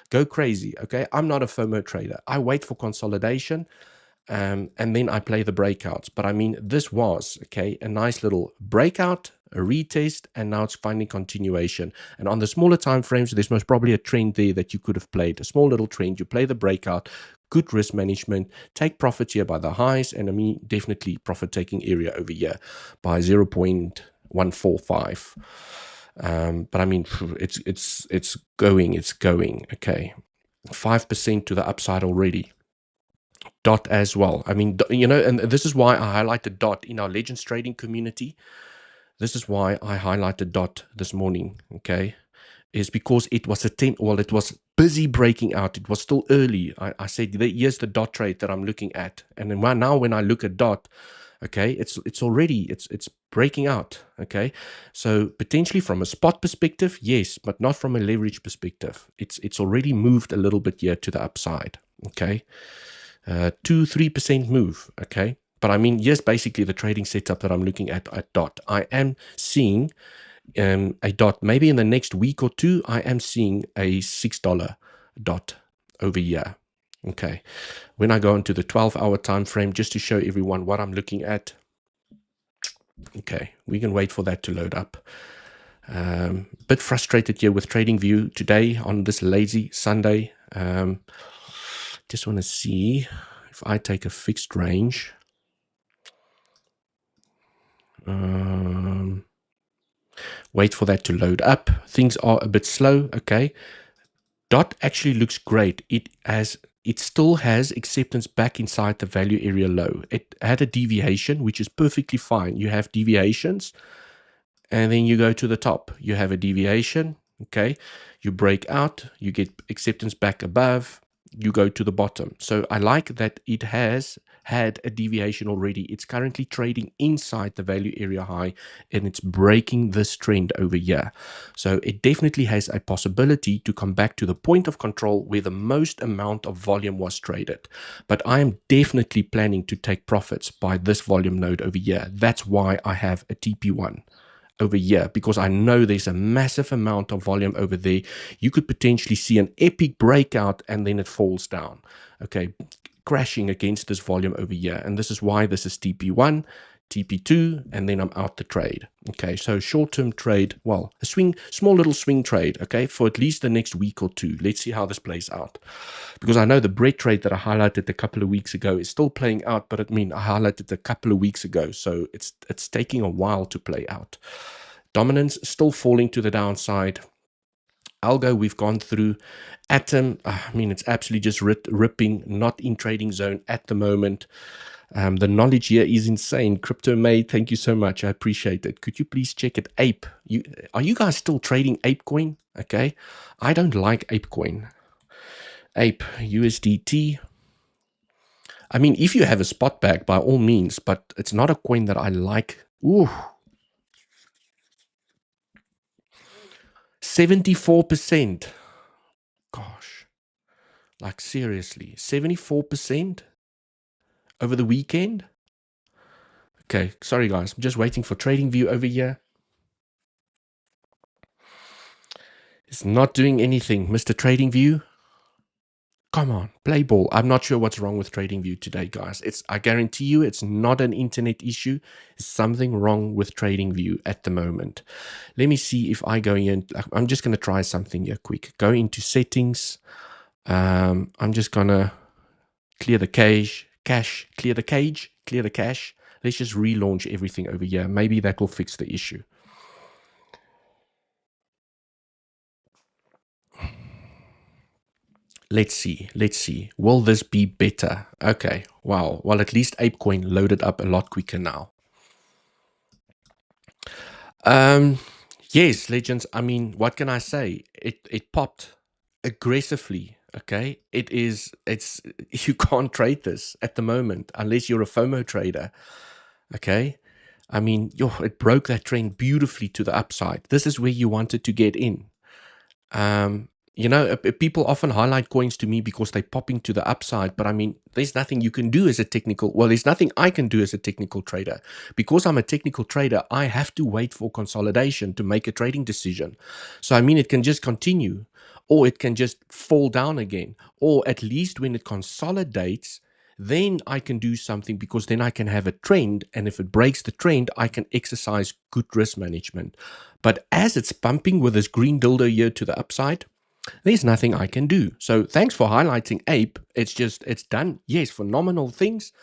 crazy. Okay, I'm not a FOMO trader. I wait for consolidation. And then I play the breakouts. But I mean, this was, okay, a nice little breakout, a retest, and now it's finding continuation. And on the smaller time frames, there's most probably a trend there that you could have played, a small little trend. You play the breakout, good risk management, take profits here by the highs, and I mean, definitely profit taking area over here by 0.145. But I mean, it's going, okay, 5% to the upside already. DOT as well. I mean, you know, and this is why I highlighted DOT in our Legends trading community. This is why I highlighted DOT this morning, okay, is because it was it was busy breaking out. It was still early. I said, here's the DOT trade that I'm looking at. And then now when I look at DOT, okay, it's already, it's breaking out, okay. So potentially from a spot perspective, yes, but not from a leverage perspective. It's already moved a little bit here to the upside, okay. 2-3% move, okay. But I mean, yes, basically the trading setup that I'm looking at DOT, I am seeing a DOT. Maybe in the next week or two, I am seeing a $6 DOT over here. Okay, when I go into the 12-hour time frame, just to show everyone what I'm looking at. Okay, we can wait for that to load up. Bit frustrated here with Tradingview today on this lazy Sunday. Just want to see if I take a fixed range. Wait for that to load up. Things are a bit slow. Okay, DOT actually looks great. It still has acceptance back inside the value area low. It had a deviation, which is perfectly fine. You have deviations, and then you go to the top. You have a deviation. Okay, you break out. You get acceptance back above. You go to the bottom. So I like that it has had a deviation already. It's currently trading inside the value area high, and it's breaking this trend over here. So it definitely has a possibility to come back to the point of control where the most amount of volume was traded. But I am definitely planning to take profits by this volume node over here. That's why I have a TP1 over here, because I know there's a massive amount of volume over there. You could potentially see an epic breakout and then it falls down, okay, crashing against this volume over here. And this is why this is TP1, TP2, and then I'm out the trade. Okay, so short-term trade, well, a small little swing trade, okay, for at least the next week or two. Let's see how this plays out. Because I know the bread trade that I highlighted a couple of weeks ago is still playing out, but I highlighted it a couple of weeks ago, so it's taking a while to play out. Dominance still falling to the downside. Algo, we've gone through. Atom, it's absolutely just ripping, not in trading zone at the moment. The knowledge here is insane. 𝗬𝗍𝗿, thank you so much. I appreciate it. Could you please check it? Ape. Are you guys still trading ApeCoin? Okay. I don't like ApeCoin. Ape, USDT. If you have a spot bag, by all means, but it's not a coin that I like. Ooh. 74%. Gosh. Like seriously, 74% over the weekend? Okay, sorry guys, I'm just waiting for Tradingview over here. It's not doing anything, Mr. Tradingview. Come on, play ball. I'm not sure what's wrong with Tradingview today, guys. I guarantee you it's not an internet issue. It's something wrong with Tradingview at the moment. Let me see if I go in. I'm just going to try something here quick. Go into settings. I'm just going to clear the cache, clear the cache. Let's just relaunch everything over here. Maybe that will fix the issue. Let's see. Will this be better? Okay, wow. Well, at least ApeCoin loaded up a lot quicker now. Yes, legends. What can I say? It popped aggressively. Okay, you can't trade this at the moment unless you're a FOMO trader. Okay, it broke that trend beautifully to the upside. This is where you wanted to get in. People often highlight coins to me because they're popping to the upside, but there's nothing you can do as a there's nothing I can do as a technical trader. Because I'm a technical trader, I have to wait for consolidation to make a trading decision. So it can just continue, or it can just fall down again, or at least when it consolidates, then I can do something, because then I can have a trend, and if it breaks the trend, I can exercise good risk management. But as it's pumping with this green dildo here to the upside, there's nothing I can do. So thanks for highlighting Ape. It's done. Yes, phenomenal things,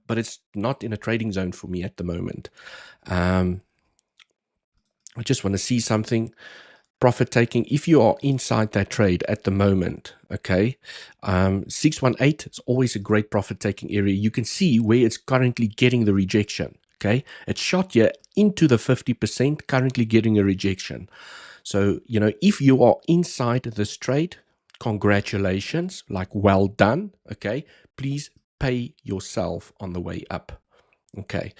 but it's not in a trading zone for me at the moment. I just want to see something. Profit taking, if you are inside that trade at the moment, okay, 618 is always a great profit taking area. You can see where it's currently getting the rejection. Okay, it's shot here into the 50%, currently getting a rejection. So, if you are inside this trade, congratulations, like well done, okay? Please pay yourself on the way up, okay?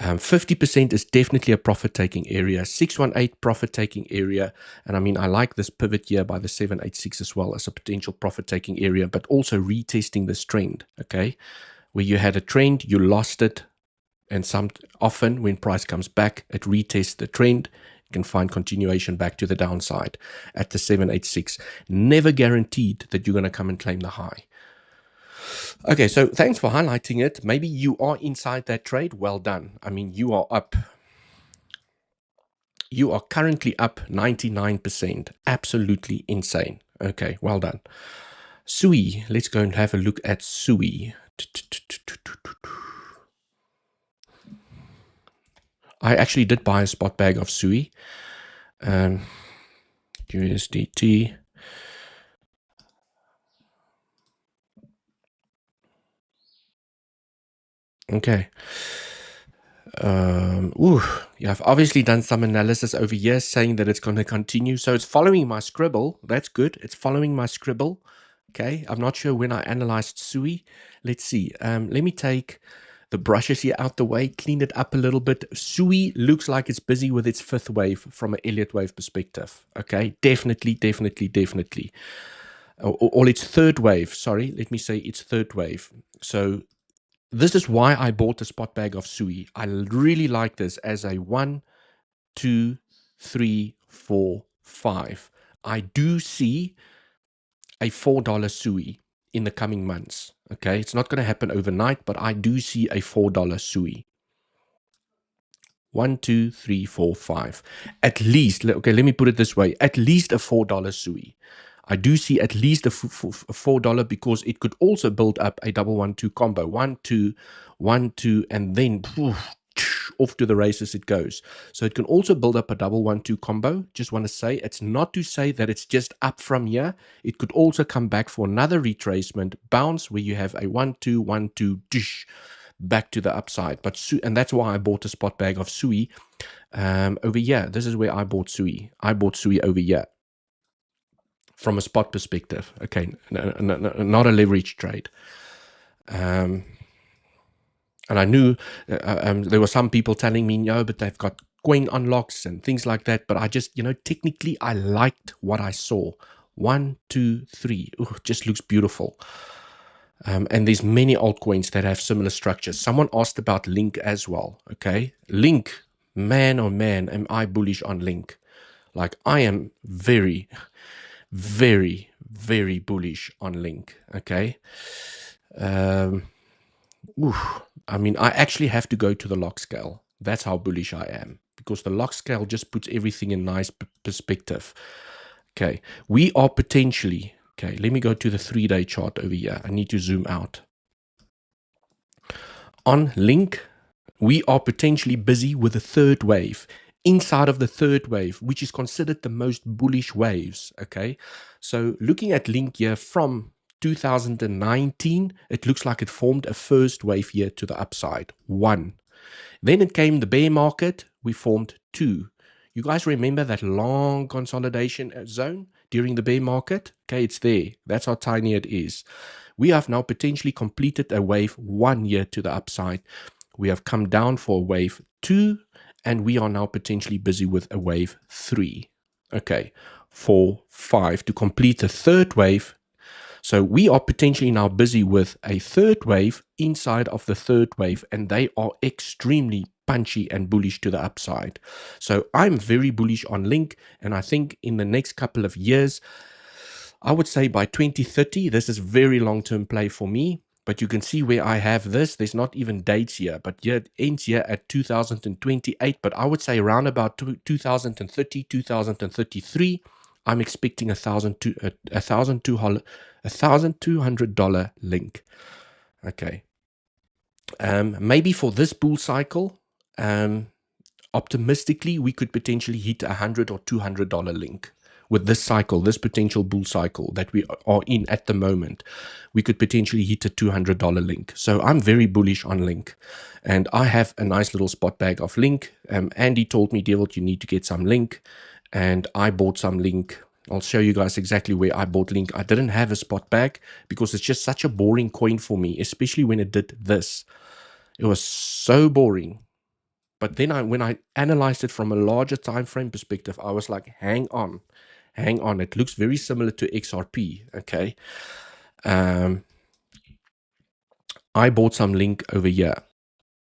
50% is definitely a profit-taking area. 618 profit-taking area. And I like this pivot here by the 786 as well as a potential profit-taking area, but also retesting this trend, okay? Where you had a trend, you lost it, and often when price comes back, it retests the trend. Can find continuation back to the downside at the 786. Never guaranteed that you're going to come and claim the high. Okay, so thanks for highlighting it. Maybe you are inside that trade. Well done. You are up. You are currently up 99%. Absolutely insane. Okay, well done. 𝗖𝗍𝗿. Let's go and have a look at 𝗖𝗍𝗿. I actually did buy a spot bag of 𝗖𝗍𝗿. USDT. Okay. Yeah, I've obviously done some analysis over here saying that it's going to continue. So it's following my scribble. That's good. It's following my scribble. Okay, I'm not sure when I analyzed 𝗖𝗿. Let's see. Let me take the brushes here out the way, clean it up a little bit. 𝗖𝗿 looks like it's busy with its fifth wave from an Elliott Wave perspective. Okay, definitely. Or its third wave. Sorry, let me say its third wave. So this is why I bought a spot bag of 𝗖𝗿. I really like this as a 1, 2, 3, 4, 5. I do see a $4 𝗖𝗿 in the coming months. Okay, it's not going to happen overnight, but I do see a $4 𝗖𝗿. 1, 2, 3, 4, 5. At least, okay, let me put it this way, at least a $4 𝗖𝗿. I do see at least a $4 because it could also build up a 1-1-2 combo. 1, 2, 1, 2, and then off to the races it goes. So it can also build up a 1-1-2 combo. Just want to say, it's not to say that it's just up from here. It could also come back for another retracement bounce where you have a 1, 2, 1, 2, back to the upside. And that's why I bought a spot bag of 𝗖𝗿 over here. This is where I bought 𝗖𝗿. I bought 𝗖𝗿 over here from a spot perspective. Okay, not a leverage trade. And I knew there were some people telling me, no, but they've got coin unlocks and things like that. But I just, technically I liked what I saw. 1, 2, 3. Ooh, just looks beautiful. And there's many altcoins that have similar structures. Someone asked about Link as well. Okay, Link, man, oh man, am I bullish on Link. Like I am very bullish on Link. Okay. I mean, I actually have to go to the lock scale. That's how bullish I am, because the lock scale just puts everything in nice perspective. Okay, we are potentially, okay, let me go to the 3-day chart over here. I need to zoom out. On Link, we are potentially busy with the third wave. Inside of the third wave, which is considered the most bullish waves. Okay, so looking at Link here from 2019, it looks like it formed a first wave here to the upside, 1. Then it came the bear market, we formed 2. You guys remember that long consolidation zone during the bear market? Okay, it's there. That's how tiny it is. We have now potentially completed a wave 1 here to the upside. We have come down for wave 2, and we are now potentially busy with a wave 3. Okay, 4, 5 to complete the third wave. So we are potentially now busy with a third wave inside of the third wave, and they are extremely punchy and bullish to the upside. So I'm very bullish on Link, and I think in the next couple of years, I would say by 2030, this is very long-term play for me. But you can see where I have this. There's not even dates here, but here it ends here at 2028. But I would say around about 2030, 2033, I'm expecting $1,200 Link. Okay. Maybe for this bull cycle, optimistically, we could potentially hit $100 or $200 Link. With this cycle, this potential bull cycle that we are in at the moment, we could potentially hit a $200 Link. So I'm very bullish on Link, and I have a nice little spot bag of Link. Andy told me, Devil, you need to get some Link, and I bought some Link. I'll show you guys exactly where I bought Link. I didn't have a spot bag because it's just such a boring coin for me, especially when it did this. It was so boring. But then when I analyzed it from a larger time frame perspective, I was like, hang on. It looks very similar to XRP. Okay. I bought some Link over here.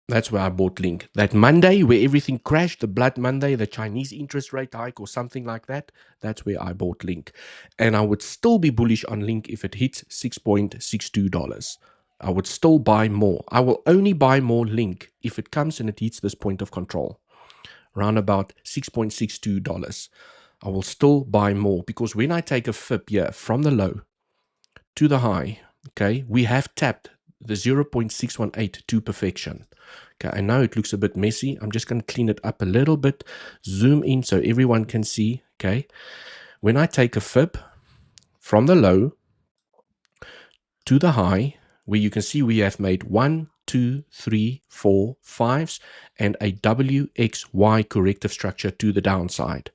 That's where I bought Link. That Monday where everything crashed, the Blood Monday, the Chinese interest rate hike or something like that, that's where I bought Link. And I would still be bullish on Link if it hits $6.62. I would still buy more. I will only buy more Link if it comes and it hits this point of control, around about $6.62. I will still buy more, because when I take a fib here from the low to the high, okay, we have tapped the 0.618 to perfection. Okay, I know it looks a bit messy. I'm just going to clean it up a little bit, zoom in so everyone can see. Okay, when I take a fib from the low to the high, where you can see we have made 1, 2, 3, 4, 5s and a WXY corrective structure to the downside.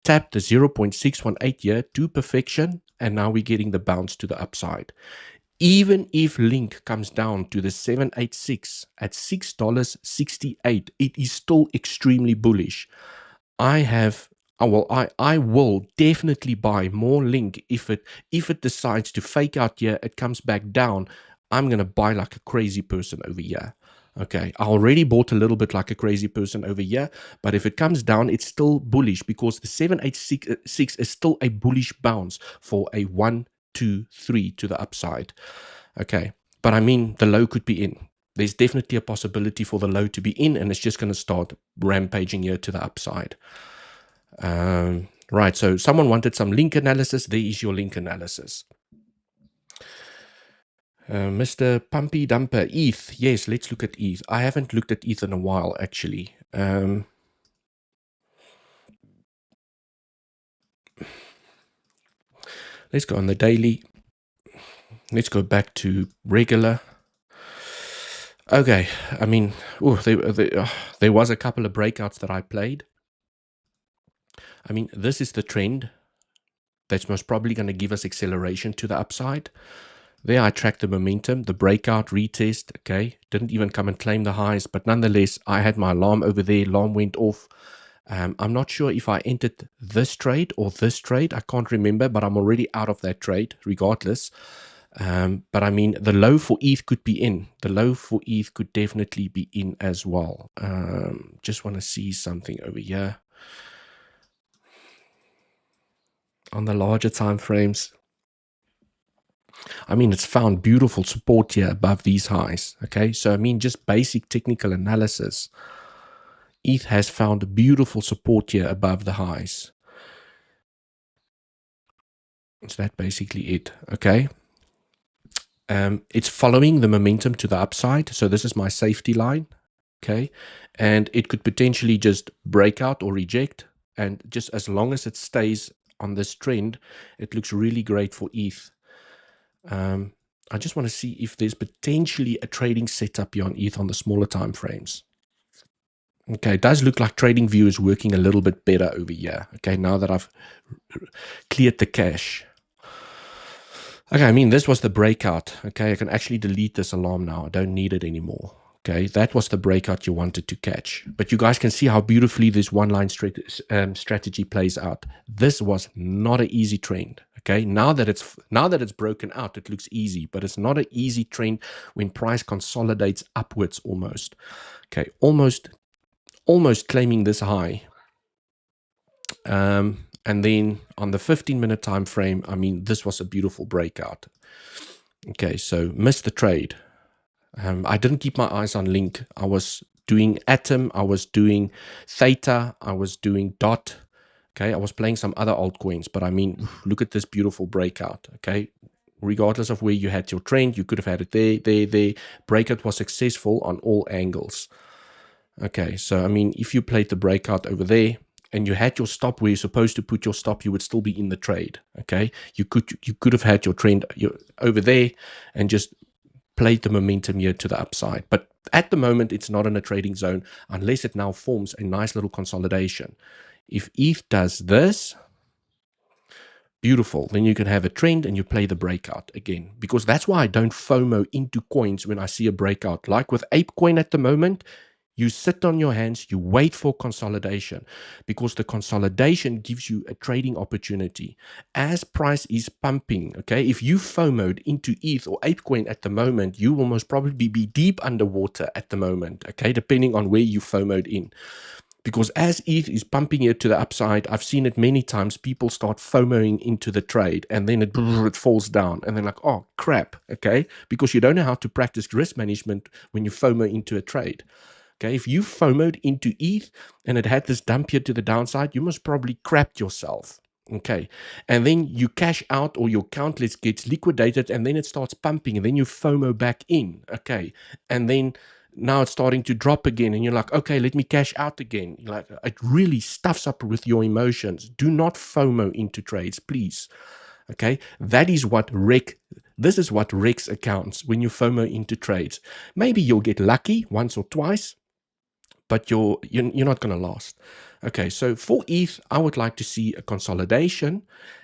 Tap the 0.618 here to perfection, and now we're getting the bounce to the upside. Even if Link comes down to the 786 at $6.68, it is still extremely bullish. I will definitely buy more Link if it decides to fake out here, it comes back down. I'm gonna buy like a crazy person over here. Okay, I already bought a little bit like a crazy person over here, but if it comes down, it's still bullish because the 786 is still a bullish bounce for a 1, 2, 3 to the upside. Okay, but I mean, the low could be in. There's definitely a possibility for the low to be in, and it's just going to start rampaging here to the upside. Right, so someone wanted some link analysis. There is your link analysis. Mr. Pumpy Dumper, ETH. Yes, let's look at ETH. I haven't looked at ETH in a while, actually. Let's go on the daily. Let's go back to regular. Okay, I mean, there was a couple of breakouts that I played. I mean, this is the trend that's most probably going to give us acceleration to the upside. There I tracked the momentum, the breakout, retest, okay. Didn't even come and claim the highs, but nonetheless, I had my alarm over there, alarm went off. I'm not sure if I entered this trade or this trade. I can't remember, but I'm already out of that trade regardless. But I mean, the low for ETH could be in. The low for ETH could definitely be in as well. Just want to see something over here. On the larger time frames, I mean, it's found beautiful support here above these highs. Okay, so I mean, just basic technical analysis. ETH has found beautiful support here above the highs. So that's basically it. Okay. It's following the momentum to the upside. So this is my safety line. Okay. And it could potentially just break out or reject. And just as long as it stays on this trend, it looks really great for ETH. I just want to see if there's potentially a trading setup here on ETH on the smaller time frames. Okay, it does look like Tradingview is working a little bit better over here. Okay, now that I've cleared the cache. Okay, I mean, this was the breakout. Okay, I can actually delete this alarm now. I don't need it anymore. Okay, that was the breakout you wanted to catch. But you guys can see how beautifully this one-line strategy plays out. This was not an easy trend. Okay, now that it's broken out, it looks easy, but it's not an easy trend when price consolidates upwards almost. Okay, almost claiming this high. And then on the 15-minute time frame, I mean, this was a beautiful breakout. Okay, so missed the trade. I didn't keep my eyes on Link. I was doing Atom, I was doing Theta, I was doing Dot. Okay, I was playing some other altcoins, but I mean, look at this beautiful breakout. Okay, regardless of where you had your trend, you could have had it there. Breakout was successful on all angles. Okay, so I mean, if you played the breakout over there and you had your stop where you're supposed to put your stop, you would still be in the trade. Okay, you could have had your trend over there and just played the momentum here to the upside. But at the moment, it's not in a trading zone unless it now forms a nice little consolidation. If ETH does this, beautiful, then you can have a trend and you play the breakout again, because that's why I don't FOMO into coins when I see a breakout. Like with ApeCoin at the moment, you sit on your hands, you wait for consolidation, because the consolidation gives you a trading opportunity. As price is pumping, okay, if you FOMOed into ETH or ApeCoin at the moment, you will most probably be deep underwater at the moment, okay, depending on where you FOMOed in. Because as ETH is pumping it to the upside, I've seen it many times, people start FOMOing into the trade and then it falls down and they're like, oh crap, okay, because you don't know how to practice risk management when you FOMO into a trade. Okay, if you FOMOed into ETH and it had this dump here to the downside, you must probably crapped yourself. Okay, and then you cash out or your account gets liquidated and then it starts pumping and then you FOMO back in. Okay, and then now it's starting to drop again and you're like, okay, let me cash out again. Like, it really stuffs up with your emotions. Do not FOMO into trades, please. Okay, that is what this is what wrecks accounts when you FOMO into trades. Maybe you'll get lucky once or twice, but you're not going to last. Okay, so for ETH, I would like to see a consolidation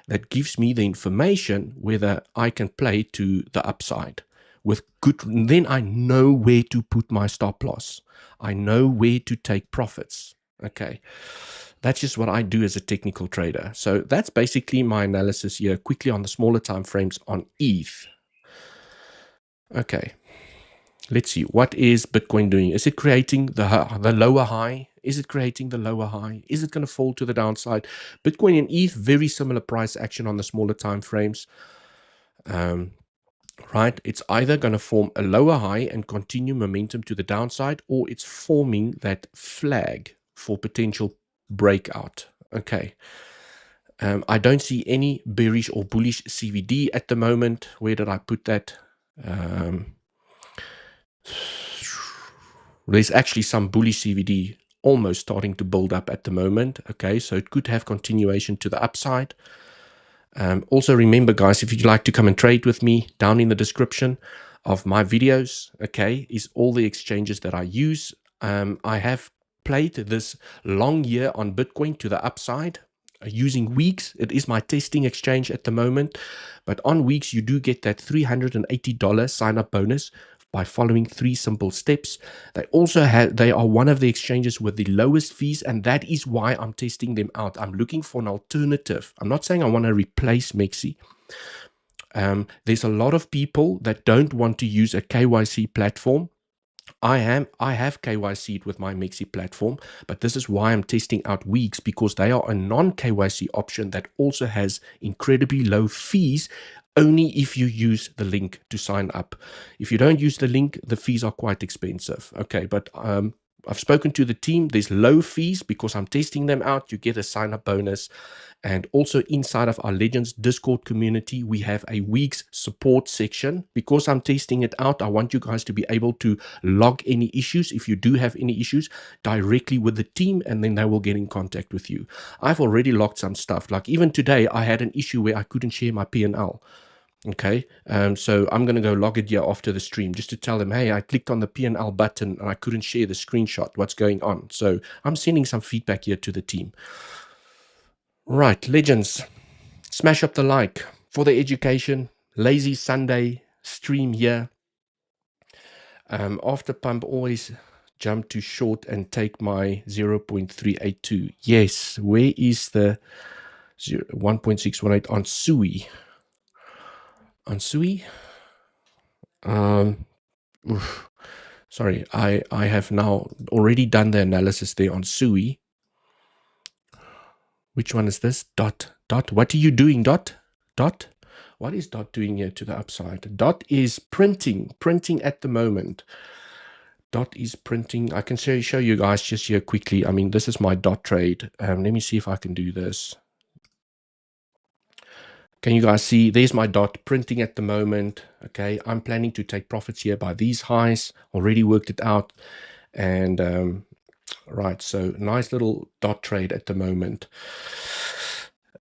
that gives me the information whether I can play to the upside with good. Then I know where to put my stop loss. I know where to take profits. Okay, that's just what I do as a technical trader. So that's basically my analysis here quickly on the smaller time frames on ETH. Okay. Let's see, what is Bitcoin doing? Is it creating the lower high? Is it creating the lower high? Is it going to fall to the downside? Bitcoin and ETH, very similar price action on the smaller time frames. Right? It's either going to form a lower high and continue momentum to the downside, or it's forming that flag for potential breakout. Okay. I don't see any bearish or bullish CVD at the moment. Where did I put that? There's actually some bullish CVD almost starting to build up at the moment. Okay, so it could have continuation to the upside. Also remember, guys, if you'd like to come and trade with me, down in the description of my videos, okay, is all the exchanges that I use. I have played this long year on Bitcoin to the upside using weeks. It is my testing exchange at the moment, but on weeks you do get that $380 sign-up bonus by following 3 simple steps. They are one of the exchanges with the lowest fees, and that is why I'm testing them out. I'm looking for an alternative. I'm not saying I want to replace 𝗖𝗍. There's a lot of people that don't want to use a KYC platform. I have KYC'd with my 𝗖𝗍 platform, but this is why I'm testing out Weeks, because they are a non-KYC option that also has incredibly low fees, only if you use the link to sign up. If you don't use the link, the fees are quite expensive. Okay, but I've spoken to the team. There's low fees because I'm testing them out. You get a sign-up bonus. And also inside of our Legends Discord community, we have a Weeks support section. Because I'm testing it out, I want you guys to be able to log any issues, if you do have any issues, directly with the team, and then they will get in contact with you. I've already logged some stuff. Like even today, I had an issue where I couldn't share my P&L. Okay, so I'm going to go log it here after the stream just to tell them, hey, I clicked on the P&L button and I couldn't share the screenshot. What's going on? So I'm sending some feedback here to the team. Right, legends, smash up the like for the education. Lazy Sunday stream here. After pump, always jump to short and take my 0.382. Yes, where is the 1.618 on 𝗖𝗍𝗄𝗽? On 𝗖𝗍𝗄𝗽? Sorry, I have now already done the analysis there on 𝗖𝗍𝗄𝗽. Which one is this? Dot. What are you doing, Dot? What is Dot doing here to the upside? Dot is printing at the moment. Dot is printing. I can show you guys just here quickly. I mean, this is my Dot trade. Let me see if I can do this. Can you guys see? There's my Dot printing at the moment. Okay, I'm planning to take profits here by these highs. Already worked it out. And right, so nice little Dot trade at the moment.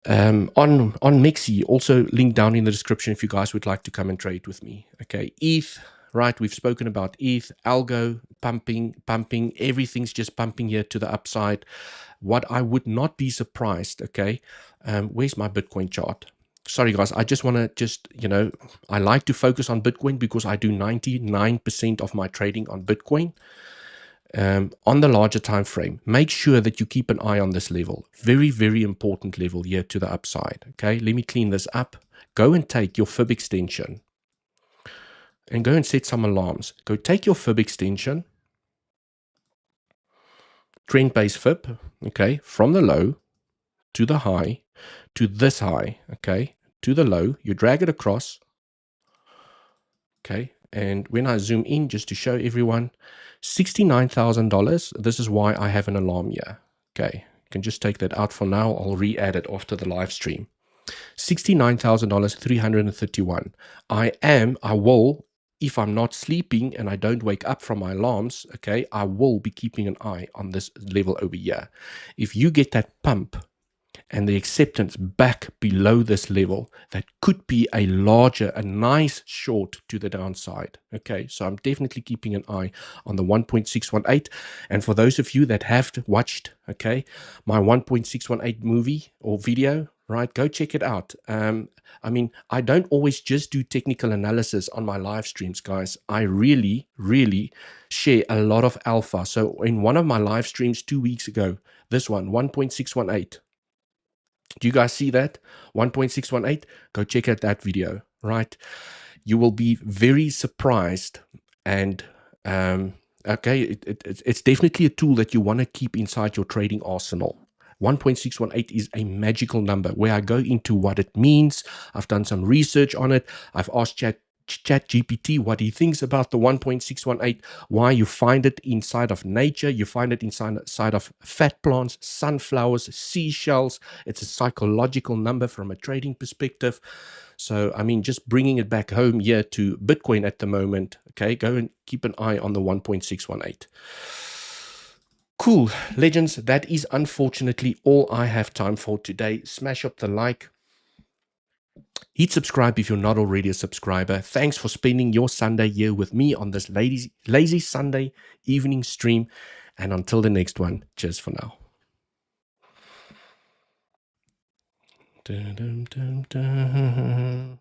On 𝗖𝗍𝗄𝗽, also link down in the description if you guys would like to come and trade with me. Okay, ETH, right, we've spoken about ETH, algo, pumping, everything's just pumping here to the upside. What I would not be surprised, okay, where's my Bitcoin chart? Sorry guys, I just want to I like to focus on Bitcoin because I do 99% of my trading on Bitcoin. On the larger time frame, make sure that you keep an eye on this level. Very, very important level here to the upside. Okay, let me clean this up. Go and take your fib extension and go and set some alarms. Go take your fib extension, trend-based fib, okay, from the low to the high to this high, okay, to the low. You drag it across, okay, and when I zoom in just to show everyone, $69,000. This is why I have an alarm here. Okay, you can just take that out for now. I'll re-add it after the live stream. $69,331. I will, if I'm not sleeping and I don't wake up from my alarms, okay, I will be keeping an eye on this level over here. If you get that pump and the acceptance back below this level, that could be a nice short to the downside. Okay, so I'm definitely keeping an eye on the 1.618. And for those of you that have watched, okay, my 1.618 movie or video, right, go check it out. I mean, I don't always just do technical analysis on my live streams, guys. I really, really share a lot of alpha. So in one of my live streams 2 weeks ago, this one, 1.618. Do you guys see that? 1.618. Go check out that video, right? You will be very surprised. And okay, it's definitely a tool that you want to keep inside your trading arsenal. 1.618 is a magical number where I go into what it means. I've done some research on it. I've asked ChatGPT what he thinks about the 1.618, why you find it inside of nature, you find it inside of fat plants, sunflowers, seashells. It's a psychological number from a trading perspective. So, I mean, just bringing it back home here to Bitcoin at the moment, okay, go and keep an eye on the 1.618. Cool, legends, that is unfortunately all I have time for today. Smash up the like. Hit subscribe if you're not already a subscriber. Thanks for spending your Sunday here with me on this lazy Sunday evening stream. And until the next one, cheers for now. Dun, dun, dun, dun.